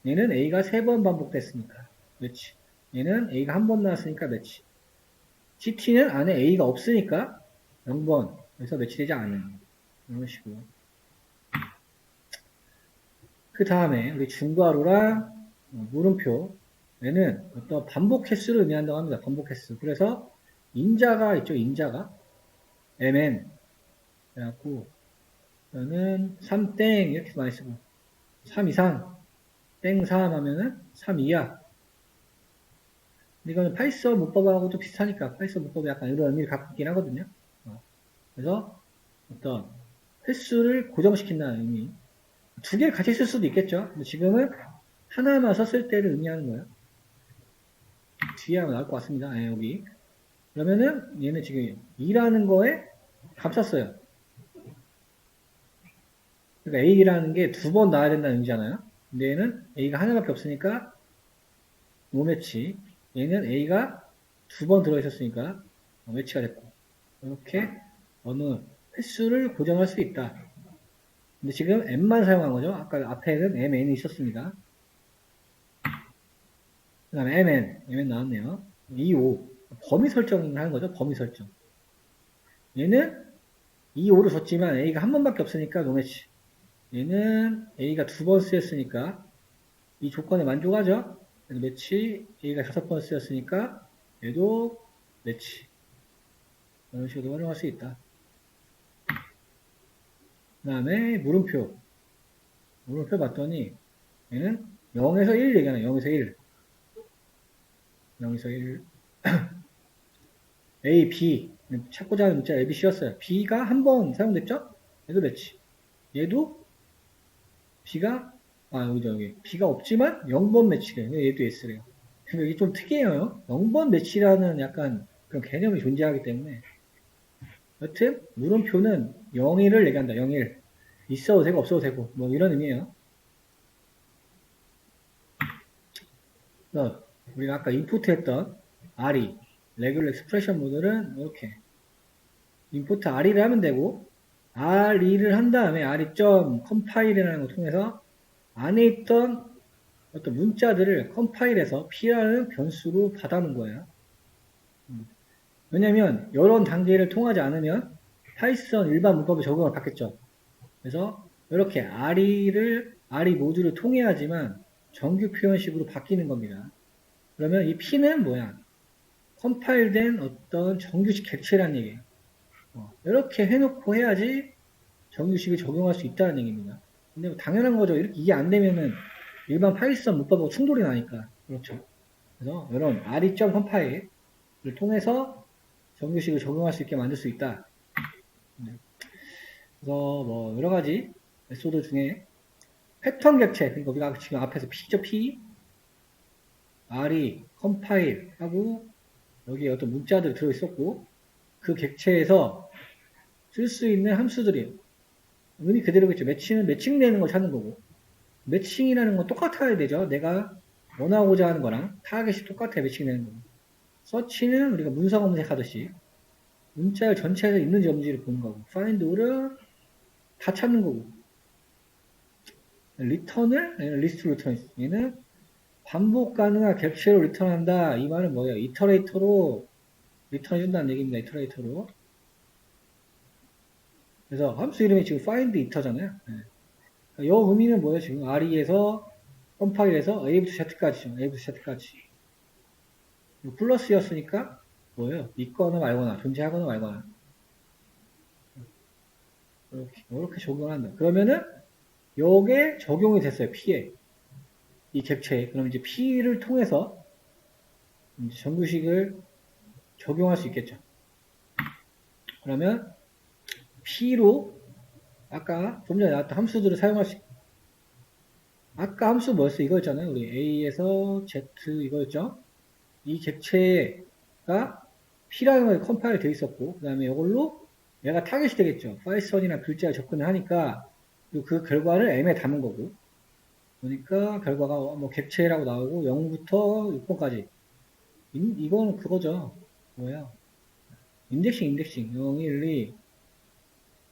얘는 A가 3번 반복됐으니까 매치. 얘는 A가 한 번 나왔으니까 매치. CT는 안에 A가 없으니까 0번. 그래서 매치되지 않은. 이런 식으로. 그 다음에 우리 중괄호랑 물음표. 얘는 어떤 반복 횟수를 의미한다고 합니다. 반복 횟수. 그래서 인자가 있죠. 인자가. MN. 그래갖고 저는 3땡 이렇게 많이 쓰고 3 이상 땡 3 하면은 3 이하. 이거는 파이썬 문법하고도 비슷하니까 파이썬 문법이 약간 이런 의미를 갖고 있긴 하거든요. 그래서 어떤 횟수를 고정시킨다는 의미. 두 개를 같이 쓸 수도 있겠죠. 근데 지금은 하나만 썼을 때를 의미하는 거예요. 뒤에 하면 나올 것 같습니다. 네, 여기. 그러면은 얘는 지금 2라는 거에 값 썼어요. 그러니까 A라는 게 두 번 나와야 된다는 의미잖아요. 근데 얘는 A가 하나밖에 없으니까 노매치. 얘는 A가 두 번 들어있었으니까 매치가 됐고. 이렇게 어느 횟수를 고정할 수 있다. 근데 지금 M만 사용한 거죠. 아까 앞에는 MN이 있었습니다. 그 다음에 MN 나왔네요. 2, 5. 범위 설정을 하는 거죠. 범위 설정. 얘는 2, 5를 줬지만 A가 한 번밖에 없으니까 노매치. 얘는 A가 두 번 쓰였으니까 이 조건에 만족하죠. 그래서 매치. A가 5번 쓰였으니까 얘도 매치. 이런 식으로 활용할 수 있다. 그 다음에 물음표. 물음표 봤더니 얘는 0에서 1 얘기하네. 0에서 1. 0에서 1. A, B. 찾고자 하는 문자 A, B, C였어요. B가 한 번 사용됐죠? 얘도 매치. 얘도 B가, 여기. B가 없지만 0번 매치래요. 얘도 S래요. 근데 이게 좀 특이해요. 0번 매치라는 약간 그런 개념이 존재하기 때문에. 여튼, 물음표는 0일을 얘기한다. 0일. 있어도 되고 없어도 되고. 뭐 이런 의미예요. 우리가 아까 인풋 했던 RE, 레귤러 익스프레션 모델은 이렇게 인풋 RE를 하면 되고 RE를 한 다음에 RE.compil이라는 걸 통해서 안에 있던 어떤 문자들을 컴파일해서 P라는 변수로 받아놓은 거예요. 왜냐면 이런 단계를 통하지 않으면 파이썬 일반 문법에 적용을 받겠죠. 그래서 이렇게 RE 모듈을 통해야지만 정규 표현식으로 바뀌는 겁니다. 그러면 이 P는 뭐야? 컴파일된 어떤 정규식 객체라는 얘기예요. 이렇게 해놓고 해야지 정규식을 적용할 수 있다는 얘기입니다. 근데 당연한 거죠. 이게 안 되면은 일반 파이썬 문법하고 충돌이 나니까. 그렇죠. 그래서 이런 RE.컴파일을 통해서 정규식을 적용할 수 있게 만들 수 있다. 그래서 뭐 여러 가지 메소드 중에 패턴 객체, 그러니까 우리가 지금 앞에서 P죠, P. RE, 컴파일 하고 여기에 어떤 문자들이 들어있었고 그 객체에서 쓸 수 있는 함수들이에요. 의미 그대로겠죠. 매칭은 매칭되는 걸 찾는 거고 매칭이라는 건 똑같아야 되죠. 내가 원하고자 하는 거랑 타겟이 똑같아야 매칭되는 거고 서치는 우리가 문서 검색하듯이 문자열 전체에서 있는지 없는지를 보는 거고 find all을 다 찾는 거고 return을 리스트 리턴 얘는 반복 가능한 객체로 리턴한다. 이 말은 뭐예요? 이터레이터로 리턴해준다는 얘기입니다. 이터레이터로. 그래서 함수 이름이 지금 find iter잖아요. 네. 이 의미는 뭐예요? 지금 RE에서 컴파일에서 A부터 Z까지죠. A부터 Z까지. 플러스였으니까 뭐예요? 있거나 말거나 존재하거나 말거나 이렇게 적용한다. 그러면은 요게 적용이 됐어요. P에. 이 객체에. 그럼 이제 P를 통해서 이제 정규식을 적용할 수 있겠죠. 그러면 P로 아까 좀 전에 나왔던 함수들을 사용할 수 있고 아까 함수 뭐였어? 이거였잖아요. 우리 A에서 Z 이거였죠? 이 객체가 P라는 거에 컴파일 되어 있었고, 그 다음에 이걸로 얘가 타겟이 되겠죠. 파이썬이나 글자에 접근을 하니까 그 결과를 M에 담은 거고, 그러니까 결과가 뭐 객체라고 나오고 0부터 6번까지. 이거는 그거죠. 뭐야? 인덱싱. 0, 1, 2,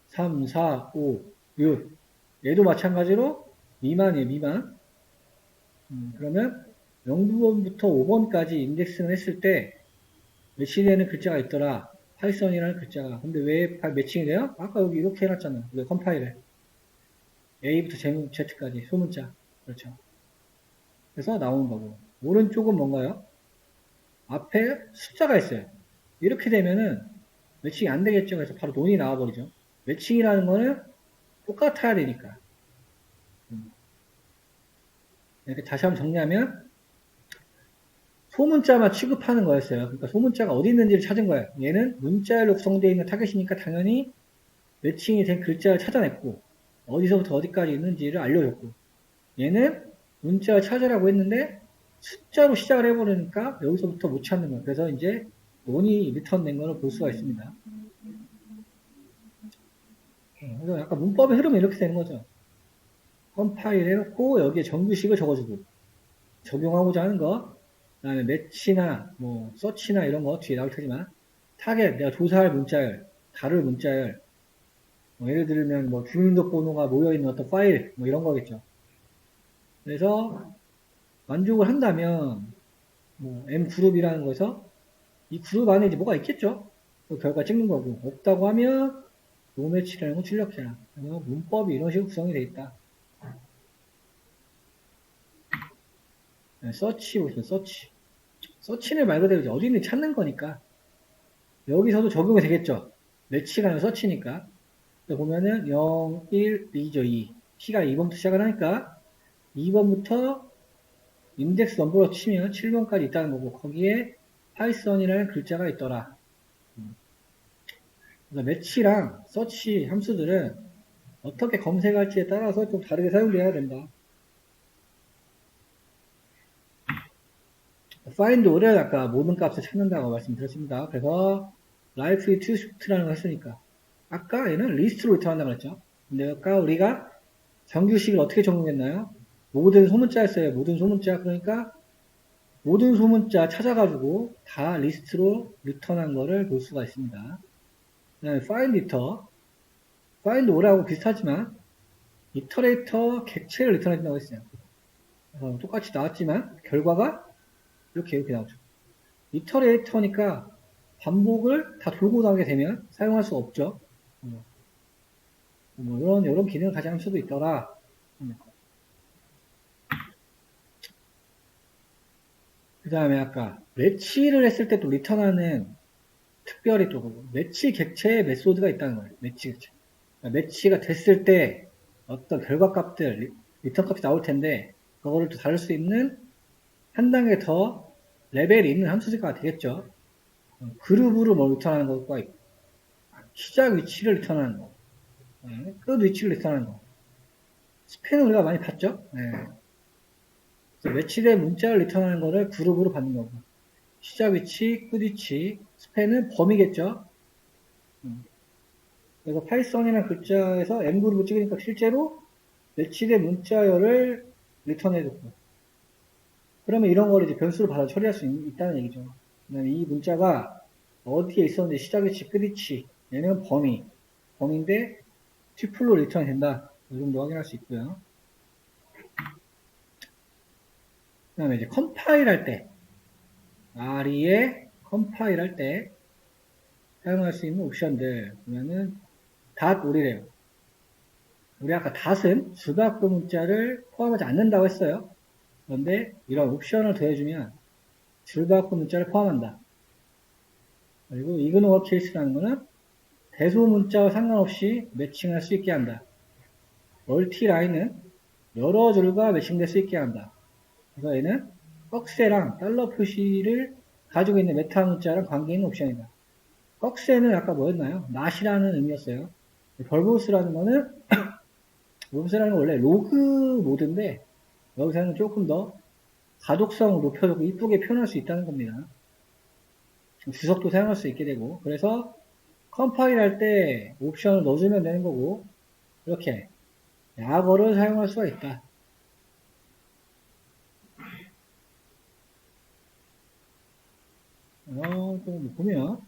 3, 4, 5, 6. 얘도 마찬가지로 미만이에요, 미만. 그러면 0번부터 5번까지 인덱스를 했을 때 매칭되는 글자가 있더라. 파이썬이라는 글자가. 근데 왜 매칭이 돼요? 아까 여기 이렇게 해놨잖아. 왜 컴파일을. A부터 Z까지 소문자. 그렇죠. 그래서 나오는 거고. 오른쪽은 뭔가요? 앞에 숫자가 있어요. 이렇게 되면은 매칭이 안 되겠죠. 그래서 바로 논이 나와버리죠. 매칭이라는 거는 똑같아야 되니까. 이렇게 다시 한번 정리하면 소문자만 취급하는 거였어요. 그러니까 소문자가 어디 있는지를 찾은 거예요. 얘는 문자열로 구성되어 있는 타겟이니까 당연히 매칭이 된 글자를 찾아냈고 어디서부터 어디까지 있는지를 알려줬고 얘는 문자를 찾으라고 했는데 숫자로 시작을 해버리니까 여기서부터 못 찾는 거예요. 그래서 이제 논이 리턴된 거를 볼 수가 있습니다. 그래서 약간 문법의 흐름이 이렇게 되는 거죠. 컴파일 해놓고 여기에 정규식을 적어주고 적용하고자 하는 거, 그 다음에 매치나 뭐 서치나 이런 거 뒤에 나올 테지만 타겟, 내가 조사할 문자열, 다룰 문자열, 뭐 예를 들면 뭐 주민등록번호가 모여있는 어떤 파일 뭐 이런 거겠죠. 그래서 만족을 한다면 뭐 M그룹이라는 거에서 이 그룹 안에 이제 뭐가 있겠죠. 그 결과 찍는 거고 없다고 하면 노매치라는 거 출력해라. 문법이 이런 식으로 구성이 되어 있다. 서치 보세요. 서치는 말 그대로 어디 있는지 찾는 거니까 여기서도 적용이 되겠죠. 매치가 아니라 서치니까 보면은 0, 1, 2죠. 2 P가 2번부터 시작을 하니까 2번부터 인덱스 넘버로 치면 7번까지 있다는 거고 거기에 파이썬이라는 글자가 있더라. 그래서 매치랑 서치 함수들은 어떻게 검색할지에 따라서 좀 다르게 사용되어야 된다. findall은 아까 모든 값을 찾는다고 말씀드렸습니다. 그래서 likely to shift라는 걸 했으니까 아까 얘는 리스트로 리턴한다고 그랬죠. 근데 아까 우리가 정규식을 어떻게 적용했나요? 모든 소문자였어요. 모든 소문자. 그러니까 모든 소문자 찾아가지고 다 리스트로 리턴한 거를 볼 수가 있습니다. 그다음에 find all하고 비슷하지만 이터레이터 객체를 리턴해준다고 했어요. 똑같이 나왔지만 결과가 이렇게 나오죠. 이터레이터니까 반복을 다 돌고 나오게 되면 사용할 수 없죠. 뭐 이런 기능을 가져갈 수도 있더라. 그 다음에 아까 매치를 했을 때 또 리턴하는 특별히 또 매치 객체의 메소드가 있다는 거예요. 매치 객체. 그러니까 매치가 됐을 때 어떤 결과값들, 리턴 값이 나올 텐데 그거를 또 다룰 수 있는 한 단계 더 레벨이 있는 함수가 되겠죠. 그룹으로 뭐 리턴하는 것과 있고 시작 위치를 리턴하는 거, 끝 위치를 리턴하는 거. 스팬은 우리가 많이 봤죠? 매치된 문자를 리턴하는 거를 그룹으로 받는 거고 시작 위치, 끝 위치, 스팬은 범위겠죠? 그래서 파이썬이라는 글자에서 M그룹을 찍으니까 실제로 매치된 문자열을 리턴해줬고 그러면 이런 거를 이제 변수로 받아 처리할 수 있다는 얘기죠. 그다음에 이 문자가 어디에 있었는지 시작 위치, 끝 위치 얘는 범위인데 튜플로 리턴이 된다. 이 정도 확인할 수 있고요. 그 다음에 이제 컴파일 할 때, RE에 컴파일 할 때 사용할 수 있는 옵션들 보면은 우리래요. 우리 아까 닷은 주박도 문자를 포함하지 않는다고 했어요. 그런데 이런 옵션을 더해주면 줄바꿈 문자를 포함한다. 그리고 이그노어 케이스라는 거는 대소 문자와 상관없이 매칭할 수 있게 한다. 멀티라인은 여러 줄과 매칭될 수 있게 한다. 그래서 얘는 꺽쇠랑 달러 표시를 가지고 있는 메타 문자랑 관계 있는 옵션이다. 꺽쇠는 아까 뭐였나요? not이라는 의미였어요. 벌보스라는 거는 벌보스라는 건 원래 로그 모드인데 여기서는 조금 더 가독성을 높여주고 이쁘게 표현할 수 있다는 겁니다. 주석도 사용할 수 있게 되고, 그래서 컴파일 할 때 옵션을 넣어주면 되는 거고, 이렇게 약어를 사용할 수가 있다. 좀 보면,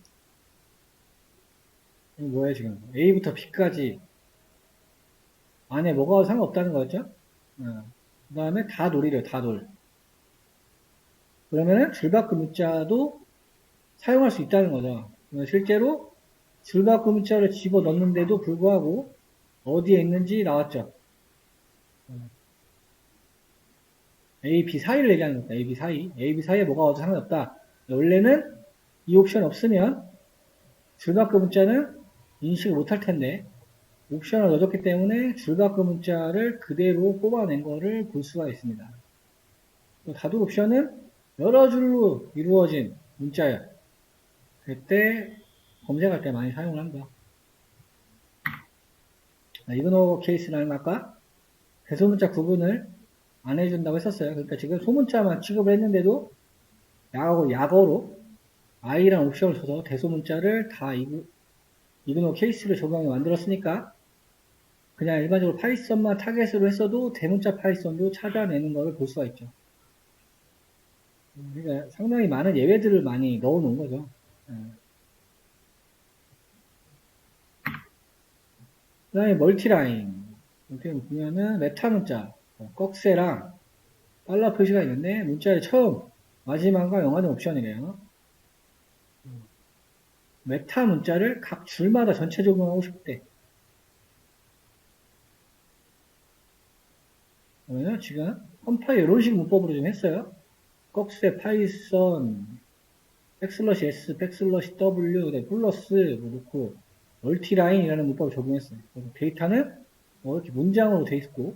이거 뭐야 지금? A부터 B까지 안에 뭐가 상관없다는 거였죠? 그 다음에 다 놀이래요, 다 놀. 그러면은 줄바꿈 문자도 사용할 수 있다는 거죠. 실제로 줄바꿈 문자를 집어 넣는데도 불구하고 어디에 있는지 나왔죠. A, B 사이를 얘기하는 겁니다. A, B 사이. A, B 사이에 뭐가 와도 상관없다. 원래는 이 옵션 없으면 줄바꿈 문자는 인식을 못할 텐데 옵션을 넣어줬기 때문에 줄바꿈 문자를 그대로 뽑아낸 거를 볼 수가 있습니다. 다돌 옵션은 여러 줄로 이루어진 문자예요. 그때 검색할 때 많이 사용을 한다. 이그노 케이스는 아까 대소문자 구분을 안 해준다고 했었어요. 그러니까 지금 소문자만 취급을 했는데도 약어로 I라는 옵션을 써서 대소문자를 다 이그노 케이스를 적용해 만들었으니까 그냥 일반적으로 파이썬만 타겟으로 했어도 대문자 파이썬도 찾아내는 것을 볼 수가 있죠. 그러니까 상당히 많은 예외들을 많이 넣어 놓은 거죠. 그 다음에 멀티라인. 이렇게 보면은 메타 문자, 꺽쇠랑 달러 표시가 있는데 문자의 처음, 마지막과 연관된 옵션이래요. 메타 문자를 각 줄마다 전체 적용하고 싶을 때 그러면 지금 컴파일 이런 식의 문법으로 좀 했어요. 꺽쇠 파이썬 백슬러시 S, 백슬러시 W, 플러스 뭐 놓고 멀티라인이라는 문법을 적용했어요. 데이터는 뭐 이렇게 문장으로 돼 있고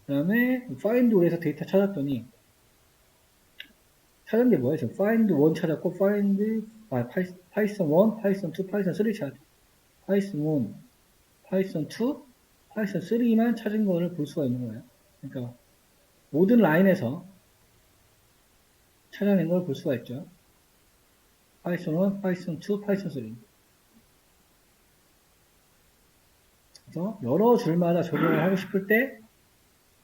그 다음에 find에서 데이터 찾았더니 찾은 게 뭐예요? 지금 find 1 찾았고 find 파이썬 1, 파이썬 2, 파이썬 3 찾았죠. 파이썬 1, 파이썬 2, 파이썬 3만 찾은 거를 볼 수가 있는 거예요. 그러니까 모든 라인에서 찾아낸 걸 볼 수가 있죠. 파이썬 1, 파이썬 2, 파이썬 3. 그래서 여러 줄마다 적용을 하고 싶을 때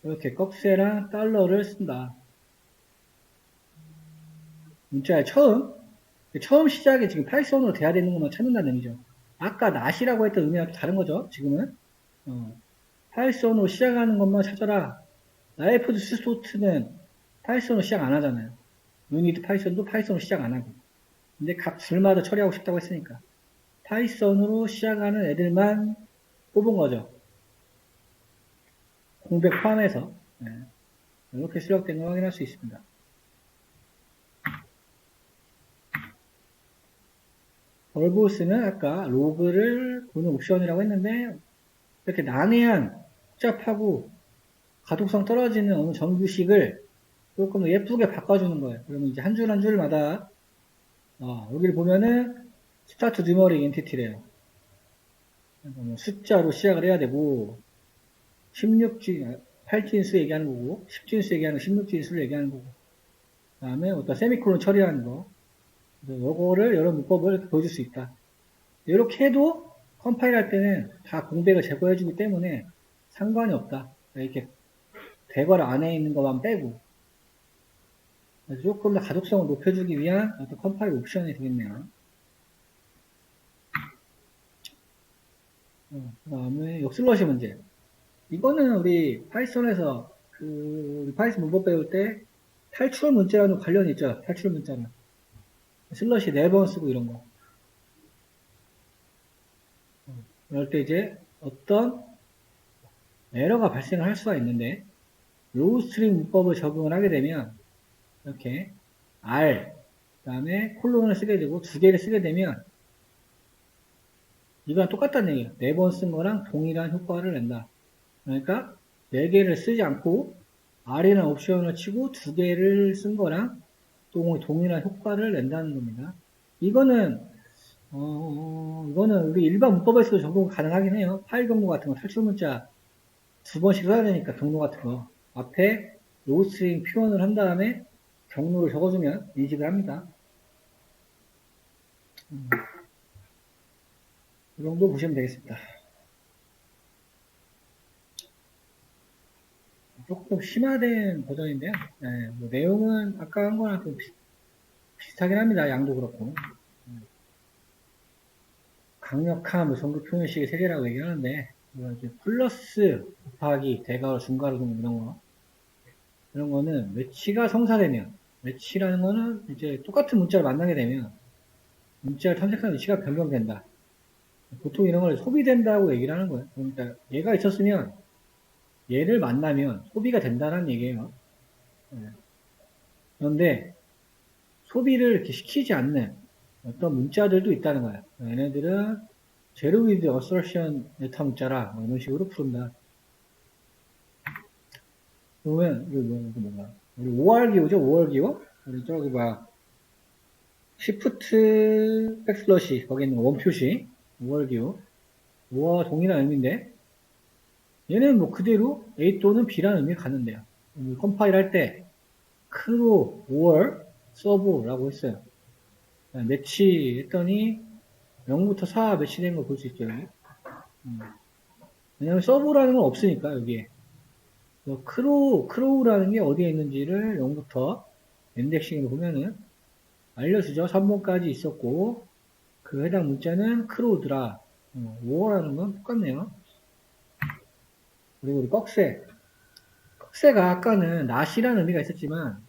이렇게 꺽쇠랑 달러를 쓴다. 문자의 처음 시작에 지금 파이썬으로 돼야 되는 것만 찾는다는 의미죠. 아까 not이라고 했던 의미랑 다른 거죠. 지금은 파이썬으로 시작하는 것만 찾아라. 라이프 스토트는 파이썬으로 시작 안 하잖아요. 유니트 파이썬도 파이썬으로 시작 안 하고. 근데 각 줄마다 처리하고 싶다고 했으니까 파이썬으로 시작하는 애들만 뽑은 거죠. 공백 포함해서 이렇게 수록된 걸 확인할 수 있습니다. 벌보스는 아까 로그를 보는 옵션이라고 했는데 이렇게 난해한 복잡하고 가독성 떨어지는 어느 정규식을 조금 더 예쁘게 바꿔주는 거예요. 그러면 이제 한 줄 한 줄마다 여기를 보면은 스타트 뉴머릭 엔티티래요. 숫자로 시작을 해야 되고 16진 8진수 얘기하는 거고 10진수 얘기하는 거 16진수를 얘기하는 거고 그 다음에 어떤 세미콜론 처리하는 거 요거를 여러 문법을 보여줄 수 있다. 이렇게 해도 컴파일 할 때는 다 공백을 제거해주기 때문에 상관이 없다. 이렇게 대괄호 안에 있는 것만 빼고 조금 더 가독성을 높여주기 위한 어떤 컴파일 옵션이 되겠네요. 그 다음에 역슬러시 문제. 이거는 우리 파이썬에서 우리 파이썬 문법 배울 때 탈출 문자라는 관련이 있죠. 탈출 문자는. 슬러시 4번 쓰고 이런 거. 그럴 때 이제 어떤 에러가 발생을 할 수가 있는데 로우 스트링 문법을 적용을 하게 되면 이렇게 R 그 다음에 콜론을 쓰게 되고 2개를 쓰게 되면 이거랑 똑같다는 얘기예요. 4번 쓴 거랑 동일한 효과를 낸다. 그러니까 4개를 쓰지 않고 R이라는 옵션을 치고 2개를 쓴 거랑 동일한 효과를 낸다는 겁니다. 이거는 우리 일반 문법에서도 적용 가능하긴 해요. 파일 경로 같은 거 탈출 문자 2번씩 써야 되니까 경로 같은 거. 앞에 로우스트링 표현을 한 다음에 경로를 적어주면 인식을 합니다. 이 정도 보시면 되겠습니다. 조금 심화된 버전인데요. 네, 뭐 내용은 아까 한 거랑 좀 비슷하긴 합니다. 양도 그렇고. 강력한 뭐 정글 표현식의 세계라고 얘기하는데, 이제 플러스, 곱하기, 대괄호, 중괄호 등 이런 거. 이런 거는 매치가 성사되면, 매치라는 거는 이제 똑같은 문자를 만나게 되면, 문자를 탐색하는 위치가 변경된다. 보통 이런 걸 소비된다고 얘기를 하는 거예요. 그러니까 얘가 있었으면, 얘를 만나면 소비가 된다는 얘기예요. 그런데 소비를 이렇게 시키지 않는 어떤 문자들도 있다는 거예요. 얘네들은 제로 위드 어서션 메타 문자라 뭐 이런 식으로 부른다. 그러면 이거 뭔가 우리 5월 기호죠? 5월 기호? 우리 저기 봐 시프트 백슬러시 거기 있는 원 표시 5월 기호 5와 동일한 의미인데 얘는 뭐 그대로 A 또는 B라는 의미를 갖는데요. 컴파일 할 때 크로 5월 서브라고 했어요. 매치 했더니 0부터 4 매치된 거 볼 수 있죠, 여기. 왜냐면 서브라는 건 없으니까, 여기에. 크로우라는 게 어디에 있는지를 0부터 인덱싱으로 보면은 알려주죠. 3번까지 있었고, 그 해당 문자는 크로우드라. 5어라는 건 똑같네요. 그리고 우리 꺽쇠. 꺽쇠가 아까는 낫이라는 의미가 있었지만,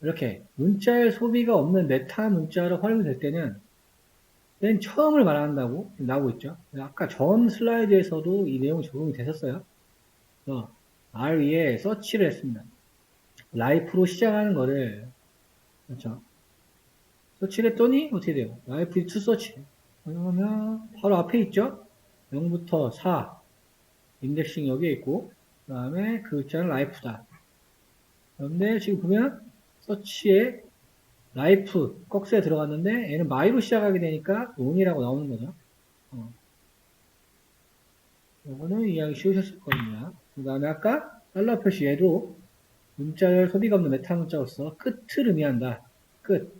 이렇게 문자의 소비가 없는 메타 문자로 활용될 때는 맨 처음을 말한다고 나오고 있죠. 아까 전 슬라이드에서도 이 내용이 적용이 됐었어요. 그래서 R 위에 서치를 했습니다. 라이프로 시작하는 거를 그렇죠. 서치를 했더니 어떻게 돼요? 라이프 to 서치. 그러면 바로 앞에 있죠. 0부터 4 인덱싱 여기에 있고 그 다음에 그 글자는 라이프다. 그런데 지금 보면 서치에 라이프 꺽쇠에 들어갔는데 얘는 마이로 시작하게 되니까 논이라고 나오는 거죠. 이거는 이해하기 쉬우셨을 겁니다. 그 다음에 아까 달러 표시 얘도 문자열 소비가 없는 메타 문자로서 끝을 의미한다. 끝.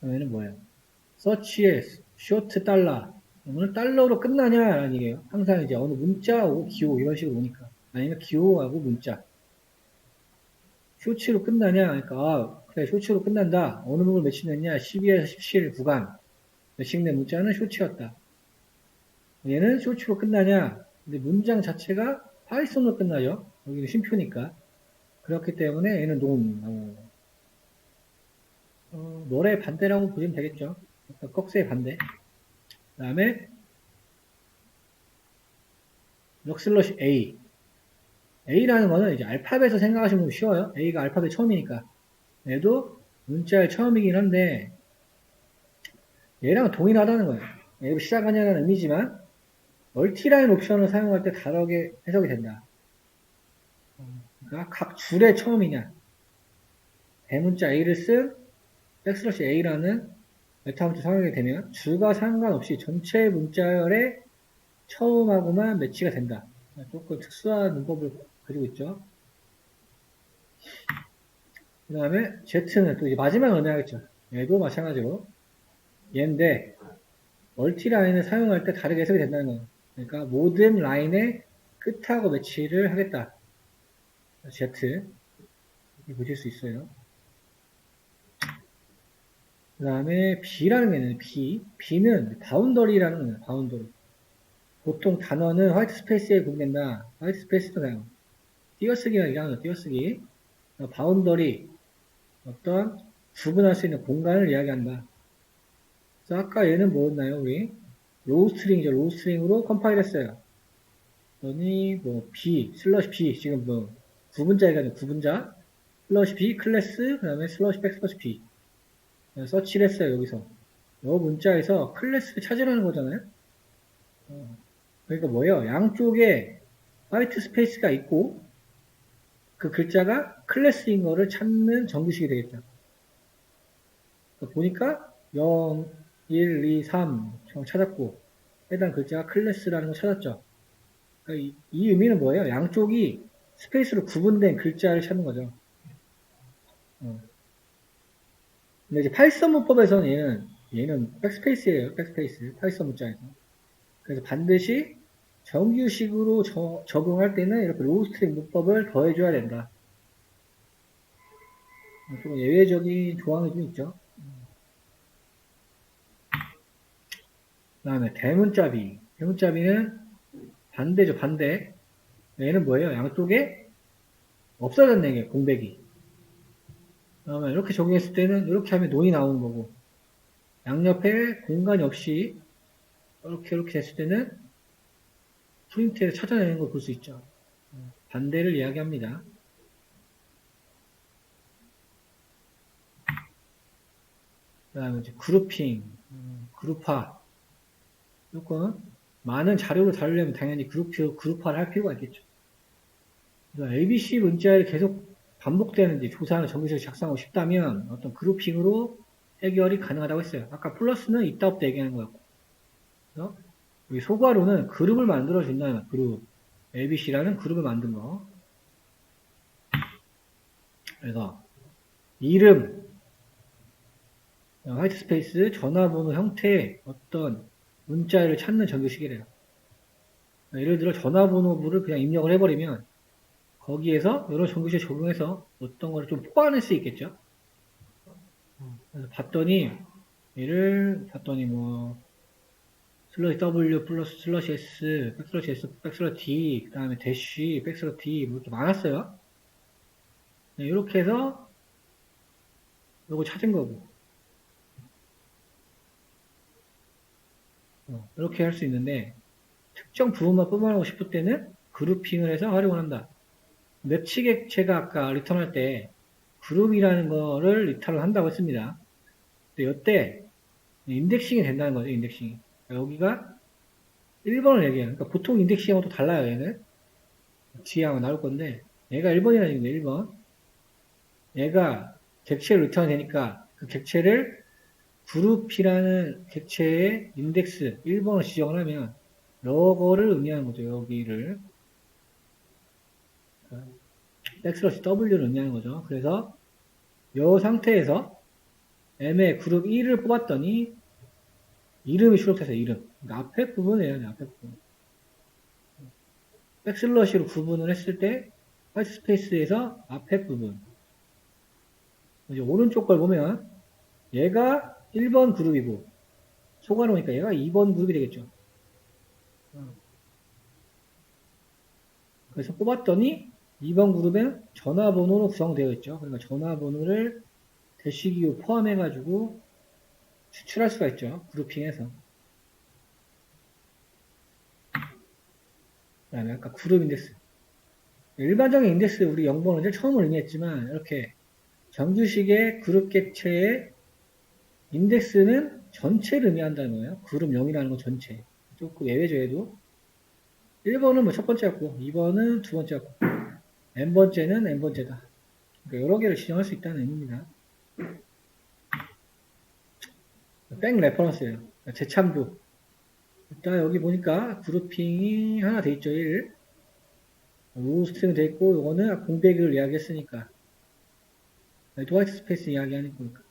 그러면 뭐예요? 서치에 쇼트 달러. 오늘 달러로 끝나냐라는 얘기예요. 항상 이제 어느 문자하고 기호 이런 식으로 오니까. 아니면 기호하고 문자. 쇼츠로 끝나냐? 그러니까 그래 쇼츠로 끝난다. 어느 부분 매치됐냐? 12에서 17 구간. 매칭된 문자는 쇼츠였다. 얘는 쇼츠로 끝나냐? 근데 문장 자체가 파이썬으로 끝나죠. 여기는 쉼표니까. 그렇기 때문에 얘는 논. 노래 반대라고 보시면 되겠죠. 꺽쇠의 반대. 그 다음에 럭슬러시 A. A라는 거는 이제 알파벳을 생각하시면 쉬워요. A가 알파벳 처음이니까. 얘도 문자의 처음이긴 한데 얘랑 동일하다는 거예요. 얘로 시작하냐는 의미지만 멀티라인 옵션을 사용할 때 다르게 해석이 된다. 그러니까 각 줄의 처음이냐 대문자 A를 쓴 백슬러시 A라는 메타 문자 사용하게 되면 줄과 상관없이 전체 문자열의 처음하고만 매치가 된다. 조금 특수한 문법을 가지고 있죠. 그 다음에 Z는 또 이제 마지막 의미하겠죠. 얘도 마찬가지로 얘인데 멀티라인을 사용할 때 다르게 해석이 된다는 거예요. 그러니까 모든 라인의 끝하고 매치를 하겠다. Z 이렇게 보실 수 있어요. 그 다음에 B라는 게 있는데 B는 바운더리라는 거예요. 바운더리. 보통 단어는 화이트 스페이스에 구분된다. 화이트 스페이스도 그냥 띄어쓰기가 얘기하는 거예요. 띄어쓰기. 바운더리 어떤 구분할 수 있는 공간을 이야기한다. 그래서 아까 얘는 뭐였나요? 우리 로우 스트링이죠. 로우 스트링으로 컴파일 했어요. 그러니 뭐 B, 슬러시 B 지금 뭐 구분자가 아니라 구분자 슬러시 B 클래스 그 다음에 슬러시 백 슬러시 B 서치를 했어요. 여기서 이 문자에서 클래스를 찾으라는 거잖아요. 그러니까 뭐예요? 양쪽에 화이트 스페이스가 있고 그 글자가 클래스인 거를 찾는 정규식이 되겠죠. 그러니까 보니까 0, 1, 2, 3 찾았고 해당 글자가 클래스라는 걸 찾았죠. 그러니까 이 의미는 뭐예요? 양쪽이 스페이스로 구분된 글자를 찾는 거죠. 근데 이제 파이썬 문법에서는 얘는 백스페이스예요. 백스페이스. 파이썬 문자에서. 그래서 반드시 정규식으로 적용할 때는 이렇게 로우스트링 문법을 더해줘야 된다. 좀 예외적인 조항이 좀 있죠. 그 다음에 대문자비. 대문자비는 반대죠, 반대. 얘는 뭐예요? 양쪽에 없어졌네, 이게, 공백이. 그러면 이렇게 적용했을 때는 이렇게 하면 논이 나오는 거고, 양옆에 공간이 없이 이렇게 했을 때는 프린트에서 찾아내는 걸 볼 수 있죠. 반대를 이야기합니다. 그 다음에 이제 그룹핑, 그룹화. 조금 많은 자료를 다루려면 당연히 그룹화를 할 필요가 있겠죠. ABC 문자를 계속 반복되는 조사하는 정규식을 작성하고 싶다면 어떤 그룹핑으로 해결이 가능하다고 했어요. 아까 플러스는 있다 없다 얘기하는 거였고, 그래서 여기 소괄호는 그룹을 만들어 준다는 그룹, ABC라는 그룹을 만든 거. 그래서 이름, 화이트 스페이스, 전화번호 형태의 어떤 문자를 찾는 정규식이래요. 예를 들어 전화번호부를 그냥 입력을 해버리면 거기에서 여러 정규식 적용해서 어떤 거를 좀 뽑아낼 수 있겠죠. 그래서 봤더니 얘를 봤더니 뭐 슬러시 W 플러스 슬러시 S, 백슬러시 S, 백슬러시 D, 그 다음에 대쉬, 백슬러시 D 뭐 이렇게 많았어요. 네, 이렇게 해서 요거 찾은 거고 이렇게 할 수 있는데 특정 부분만 뽑아내고 싶을 때는 그룹핑을 해서 활용을 한다. 매치 객체가 아까 리턴할 때 그룹이라는 거를 리턴을 한다고 했습니다. 근데 이때 인덱싱이 된다는 거죠. 인덱싱이. 여기가 1번을 얘기해요. 그러니까 보통 인덱싱하고 또 달라요. 얘는 뒤에 아마 나올 건데 얘가 1번이라는 얘기인데 1번 얘가 객체를 리턴이 되니까 그 객체를 그룹이라는 객체의 인덱스 1번을 지정을 하면 이거를 의미하는 거죠. 여기를 백슬러시 W를 의미하는 거죠. 그래서 이 상태에서 M의 그룹 1을 뽑았더니 이름이 출력돼서 이름. 그러니까 앞에 부분이에요. 앞에 부분. 백슬러시로 구분을 했을 때 화이트 스페이스에서 앞에 부분. 이제 오른쪽 걸 보면 얘가 1번 그룹이고 소괄호니까 얘가 2번 그룹이 되겠죠. 그래서 뽑았더니 2번 그룹에 전화번호로 구성되어 있죠. 그러니까 전화번호를 대시기호 포함해가지고 추출할 수가 있죠. 그룹핑해서. 그 다음에 아까 그룹 인덱스. 일반적인 인덱스 우리 0번은 이제 처음 의미했지만 이렇게 정규식의 그룹 객체의 인덱스는 전체를 의미한다는 거예요. 그룹 0이라는 건 전체. 조금 예외죠, 얘도. 1번은 뭐 첫 번째였고, 2번은 두 번째였고, n번째는 n번째다. 그러니까 여러 개를 지정할 수 있다는 의미입니다. 백 레퍼런스예요. 그러니까 재참조. 일단 여기 보니까 그룹핑이 하나 돼 있죠, 1. 로우 스트링 돼 있고, 이거는 공백을 이야기했으니까. 화이트 스페이스 이야기하는 거니까.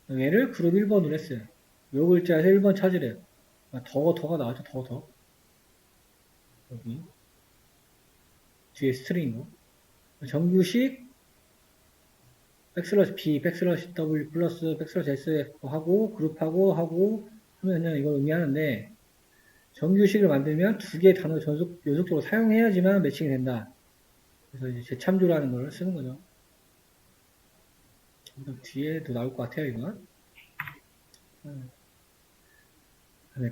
얘를 그룹 1번으로 했어요. 요 글자에서 1번 찾으래요. 더가 나왔죠, 더. 여기. 뒤에 스트링. 정규식, 백슬러시 B, 백슬러시 W 플러스 백슬러시 S 하고, 그룹하고 하고 하면은 이걸 의미하는데, 정규식을 만들면 두 개의 단어 연속적으로 사용해야지만 매칭이 된다. 그래서 이제 재참조라는 걸 쓰는 거죠. 뒤에도 나올 것 같아요, 이건.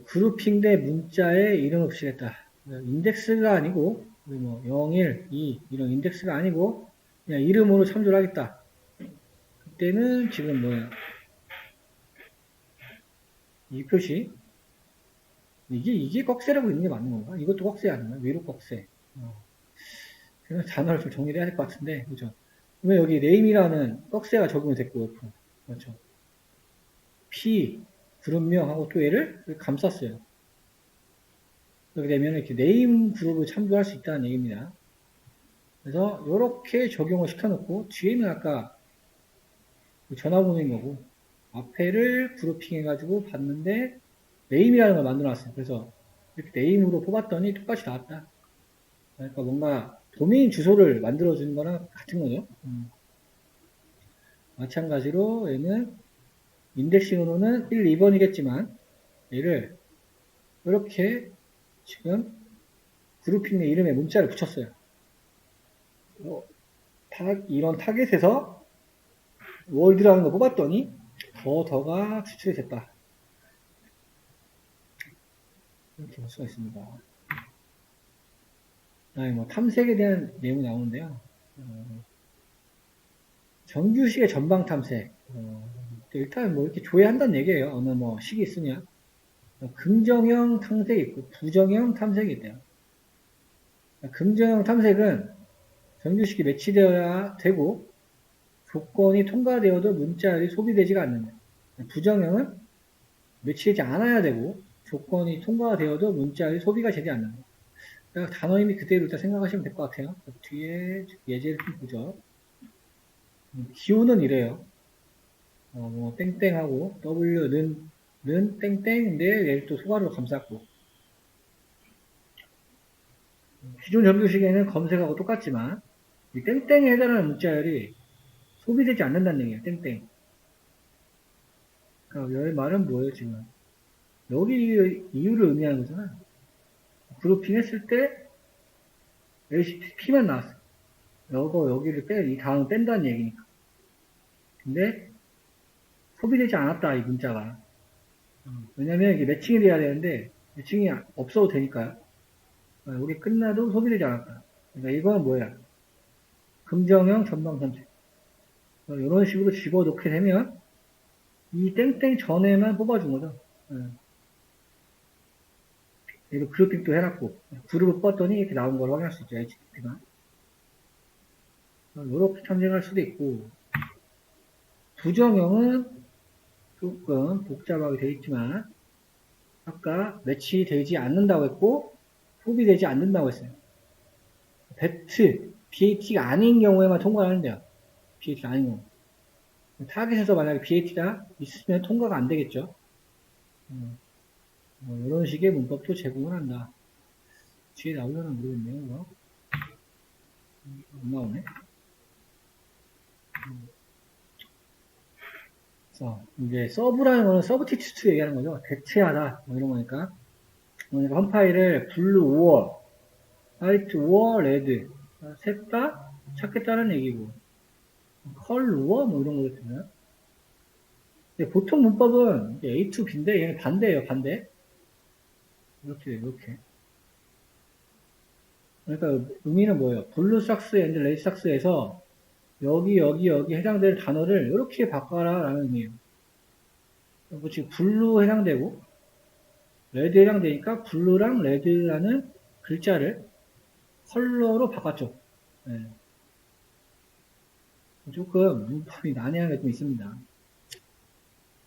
그룹핑 대 문자의 이름을 붙이겠다. 인덱스가 아니고, 뭐 0, 1, 2 이런 인덱스가 아니고 그냥 이름으로 참조를 하겠다. 그때는 지금 뭐야? 이 표시 이게 꺽쇠라고 있는 게 맞는 건가? 이것도 꺽쇠 아닌가? 위로 꺽쇠. 그래서 단어를 좀 정리를 해야 될 것 같은데, 그죠? 그러면 여기 name이라는 꺽쇠가 적용이 됐고, 그렇죠? P, 그룹명하고 또 얘를 감쌌어요. 그렇게 되면 이렇게 네임 그룹을 참조할 수 있다는 얘기입니다. 그래서 이렇게 적용을 시켜놓고 뒤에는 아까 전화번호인 거고 앞에를 그룹핑 해가지고 봤는데 네임이라는 걸 만들어놨어요. 그래서 이렇게 네임으로 뽑았더니 똑같이 나왔다. 그러니까 뭔가 도메인 주소를 만들어주는 거랑 같은 거죠. 마찬가지로 얘는 인덱싱으로는 1, 2번이겠지만 얘를 이렇게 지금 그룹핑 내 이름에 문자를 붙였어요. 이런 타겟에서 월드라는 거 뽑았더니 더가 추출이 됐다. 이렇게 볼 수가 있습니다. 뭐 탐색에 대한 내용이 나오는데요. 정규식의 전방 탐색. 일단 뭐 이렇게 조회한다는 얘기예요. 어느 뭐 식이 있으면. 긍정형 탐색이 있고 부정형 탐색이 있대요. 긍정형 탐색은 정규식이 매치되어야 되고 조건이 통과되어도 문자열이 소비되지가 않는다. 부정형은 매치되지 않아야 되고 조건이 통과되어도 문자열이 소비가 되지 않는다. 그러니까 단어 이미 그대로 일단 생각하시면 될 것 같아요. 뒤에 예제를 좀 보죠. 기호는 이래요. 뭐 땡땡하고 W는 땡땡인데 얘를 또 소괄호로 감쌌고 기존 정규식에는 검색하고 똑같지만 이 땡땡에 해당하는 문자열이 소비되지 않는다는 얘기예요. 땡땡. 그러니까 여기 말은 뭐예요 지금? 여기 이유를 의미하는 거잖아. 그룹핑 했을 때 HTTP만 나왔어. 여기를 이 다음을 뺀다는 얘기니까. 근데 소비되지 않았다 이 문자가. 왜냐면 이게 매칭이 돼야 되는데 매칭이 없어도 되니까요. 우리 끝나도 소비되지 않았다. 그러니까 이건 뭐야? 긍정형 전방 선택. 이런 식으로 집어넣게 되면 이 땡땡 전에만 뽑아준 거죠. 이거 그룹핑도 해놨고 그룹을 뽑았더니 이렇게 나온 걸 확인할 수 있죠. HTTP가. 이렇게 탐색할 수도 있고 부정형은 조금 복잡하게 되어 있지만 아까 매치되지 않는다고 했고 소비되지 않는다고 했어요. BAT가 아닌 경우에만 통과를 하는데요. BAT가 아닌 경우. 타겟에서 만약에 BAT가 있으면 통과가 안 되겠죠. 이런 식의 문법도 제공을 한다. 뒤에 나오려나 모르겠네요. 이거. 안 나오네. 이제 서브라는 거는 서브티튜트 얘기하는 거죠. 대체하다. 뭐 이런 거니까. 그러니까 한 파일을 블루 5월, 화이트 5월, 레드. 셋 다 찾겠다는 얘기고. 컬 5월 뭐 이런 거겠잖아요. 보통 문법은 A to B인데 얘는 반대예요. 반대. 이렇게. 그러니까 의미는 뭐예요? 블루 삭스 앤드 레드 삭스에서 여기 해당되는 단어를 이렇게 바꿔라 라는 의미예요. 지금 블루 해당되고 레드 해당되니까 블루랑 레드라는 글자를 컬러로 바꿨죠. 네. 조금 문법이 난해한 게 좀 있습니다.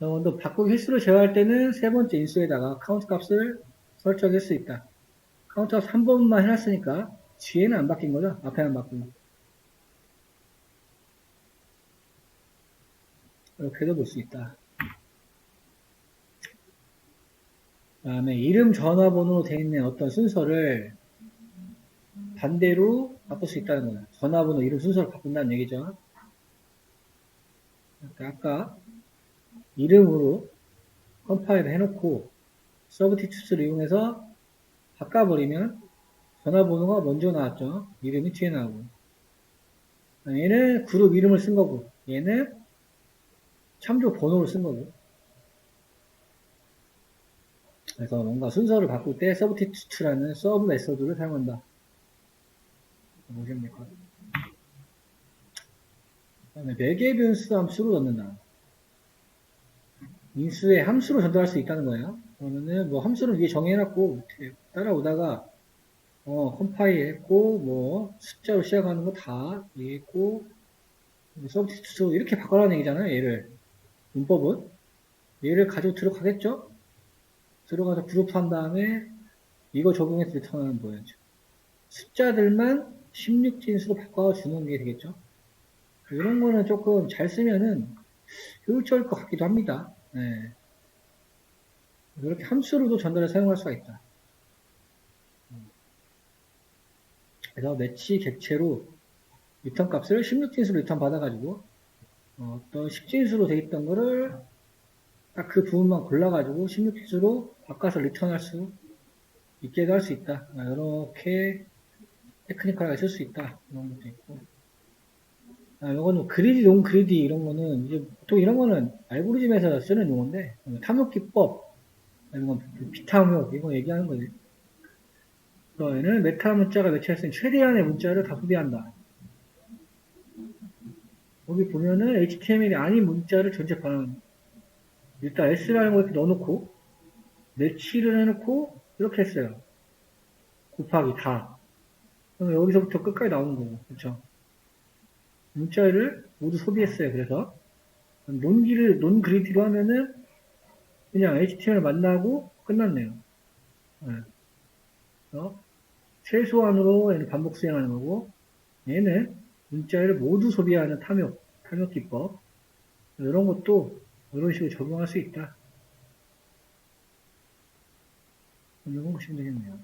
또 바꾸기 횟수를 제어할 때는 세 번째 인수에다가 카운트 값을 설정할 수 있다. 카운트 값 한 번만 해놨으니까 뒤에는 안 바뀐 거죠. 앞에만 바꾸고. 이렇게도 볼 수 있다. 그 다음에 이름 전화번호로 되어 있는 어떤 순서를 반대로 바꿀 수 있다는 거예요. 전화번호 이름 순서를 바꾼다는 얘기죠. 그러니까 아까 이름으로 컴파일을 해놓고 서브티튜트를 이용해서 바꿔버리면 전화번호가 먼저 나왔죠. 이름이 뒤에 나오고. 얘는 그룹 이름을 쓴 거고 얘는 참조 번호를 쓴 거고. 그래서 뭔가 순서를 바꿀 때 서브티튜트라는 서브 메서드를 사용한다. 보시면 될 것 같아요. 그다음에 매개 변수 함수로 넣는다. 인수의 함수로 전달할 수 있다는 거예요. 그러면은 뭐 함수를 위에 정해놨고 따라오다가 컴파일 했고 뭐 숫자로 시작하는 거 다 이해했고 서브티튜트 이렇게 바꿔라는 얘기잖아요. 얘를 문법은 얘를 가지고 들어가겠죠. 들어가서 그룹한 다음에 이거 적용해서 리턴하는 거예요. 숫자들만 16진수로 바꿔주는 게 되겠죠. 이런 거는 조금 잘 쓰면은 효율적일 것 같기도 합니다. 네. 이렇게 함수로도 전달을 사용할 수가 있다. 그래서 매치 객체로 리턴 값을 16진수로 리턴 받아가지고 어떤 10진수로 돼 있던 거를 딱 그 부분만 골라가지고 16진수로 바꿔서 리턴할 수 있게도 할 수 있다. 이렇게 테크니컬하게 쓸 수 있다. 이런 것도 있고. 이거는 그리디, 논 그리디 이런 거는 이제 보통 이런 거는 알고리즘에서 쓰는 용어인데 탐욕 기법, 아니면 비탐욕 이거 얘기하는 거지. 얘는 메타 문자가 매치할 수 있는 최대한의 문자를 다 소비한다. 여기 보면은 HTML이 아닌 문자를 전체 반응. 일단 S라는 거 이렇게 넣어놓고 매치를 해놓고 이렇게 했어요. 곱하기 다. 그럼 여기서부터 끝까지 나오는 거고, 그렇죠? 문자를 모두 소비했어요. 그래서 논그리디로 하면은 그냥 HTML 만나고 끝났네요. 네. 최소한으로 얘는 반복 수행하는 거고, 얘는 문자를 모두 소비하는 탐욕 기법. 이런 것도 이런 식으로 적용할 수 있다. 이런 보시면 되겠네요.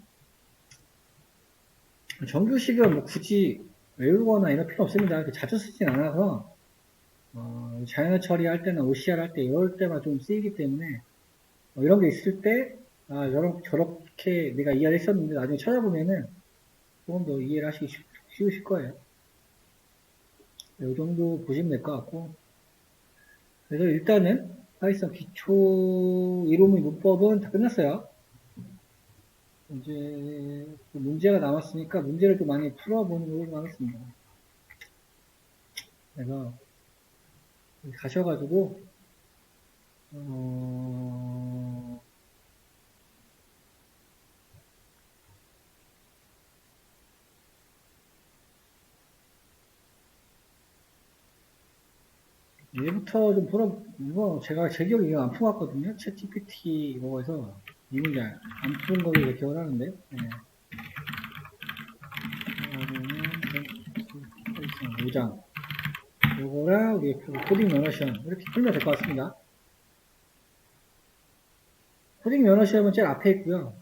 정규식은 뭐 굳이 외우거나 이런 필요 없습니다. 자주 쓰진 않아서, 자연어 처리할 때나 OCR 할 때, 이럴 때만 좀 쓰이기 때문에, 이런 게 있을 때, 저렇게 내가 이해를 했었는데, 나중에 찾아보면은, 조금 더 이해를 하시기 쉬우실 거예요. 이 정도 보시면 될 것 같고, 그래서 일단은, 파이썬 기초 이론 및 문법은 다 끝났어요. 이제, 문제가 남았으니까, 문제를 좀 많이 풀어보는 걸로 좀 하겠습니다. 그래서, 가셔가지고, 얘부터 좀 이거 제가 제 기억에 이거 안 풀어왔거든요. 챗 GPT 이거에서 이 문제 안 푸는 걸로 기억을 하는데, 네. 5장. 요거랑 우리 코딩 면허 시험 이렇게 풀면 될 것 같습니다. 코딩 면허 시험은 제일 앞에 있고요.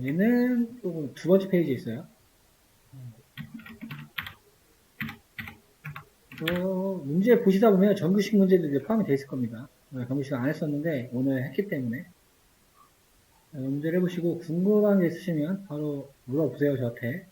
얘는 조금 두 번째 페이지에 있어요. 문제 보시다 보면 정규식 문제도 이제 포함이 되어 있을 겁니다. 정규식 안 했었는데 오늘 했기 때문에 문제를 해보시고 궁금한 게 있으시면 바로 물어보세요, 저한테.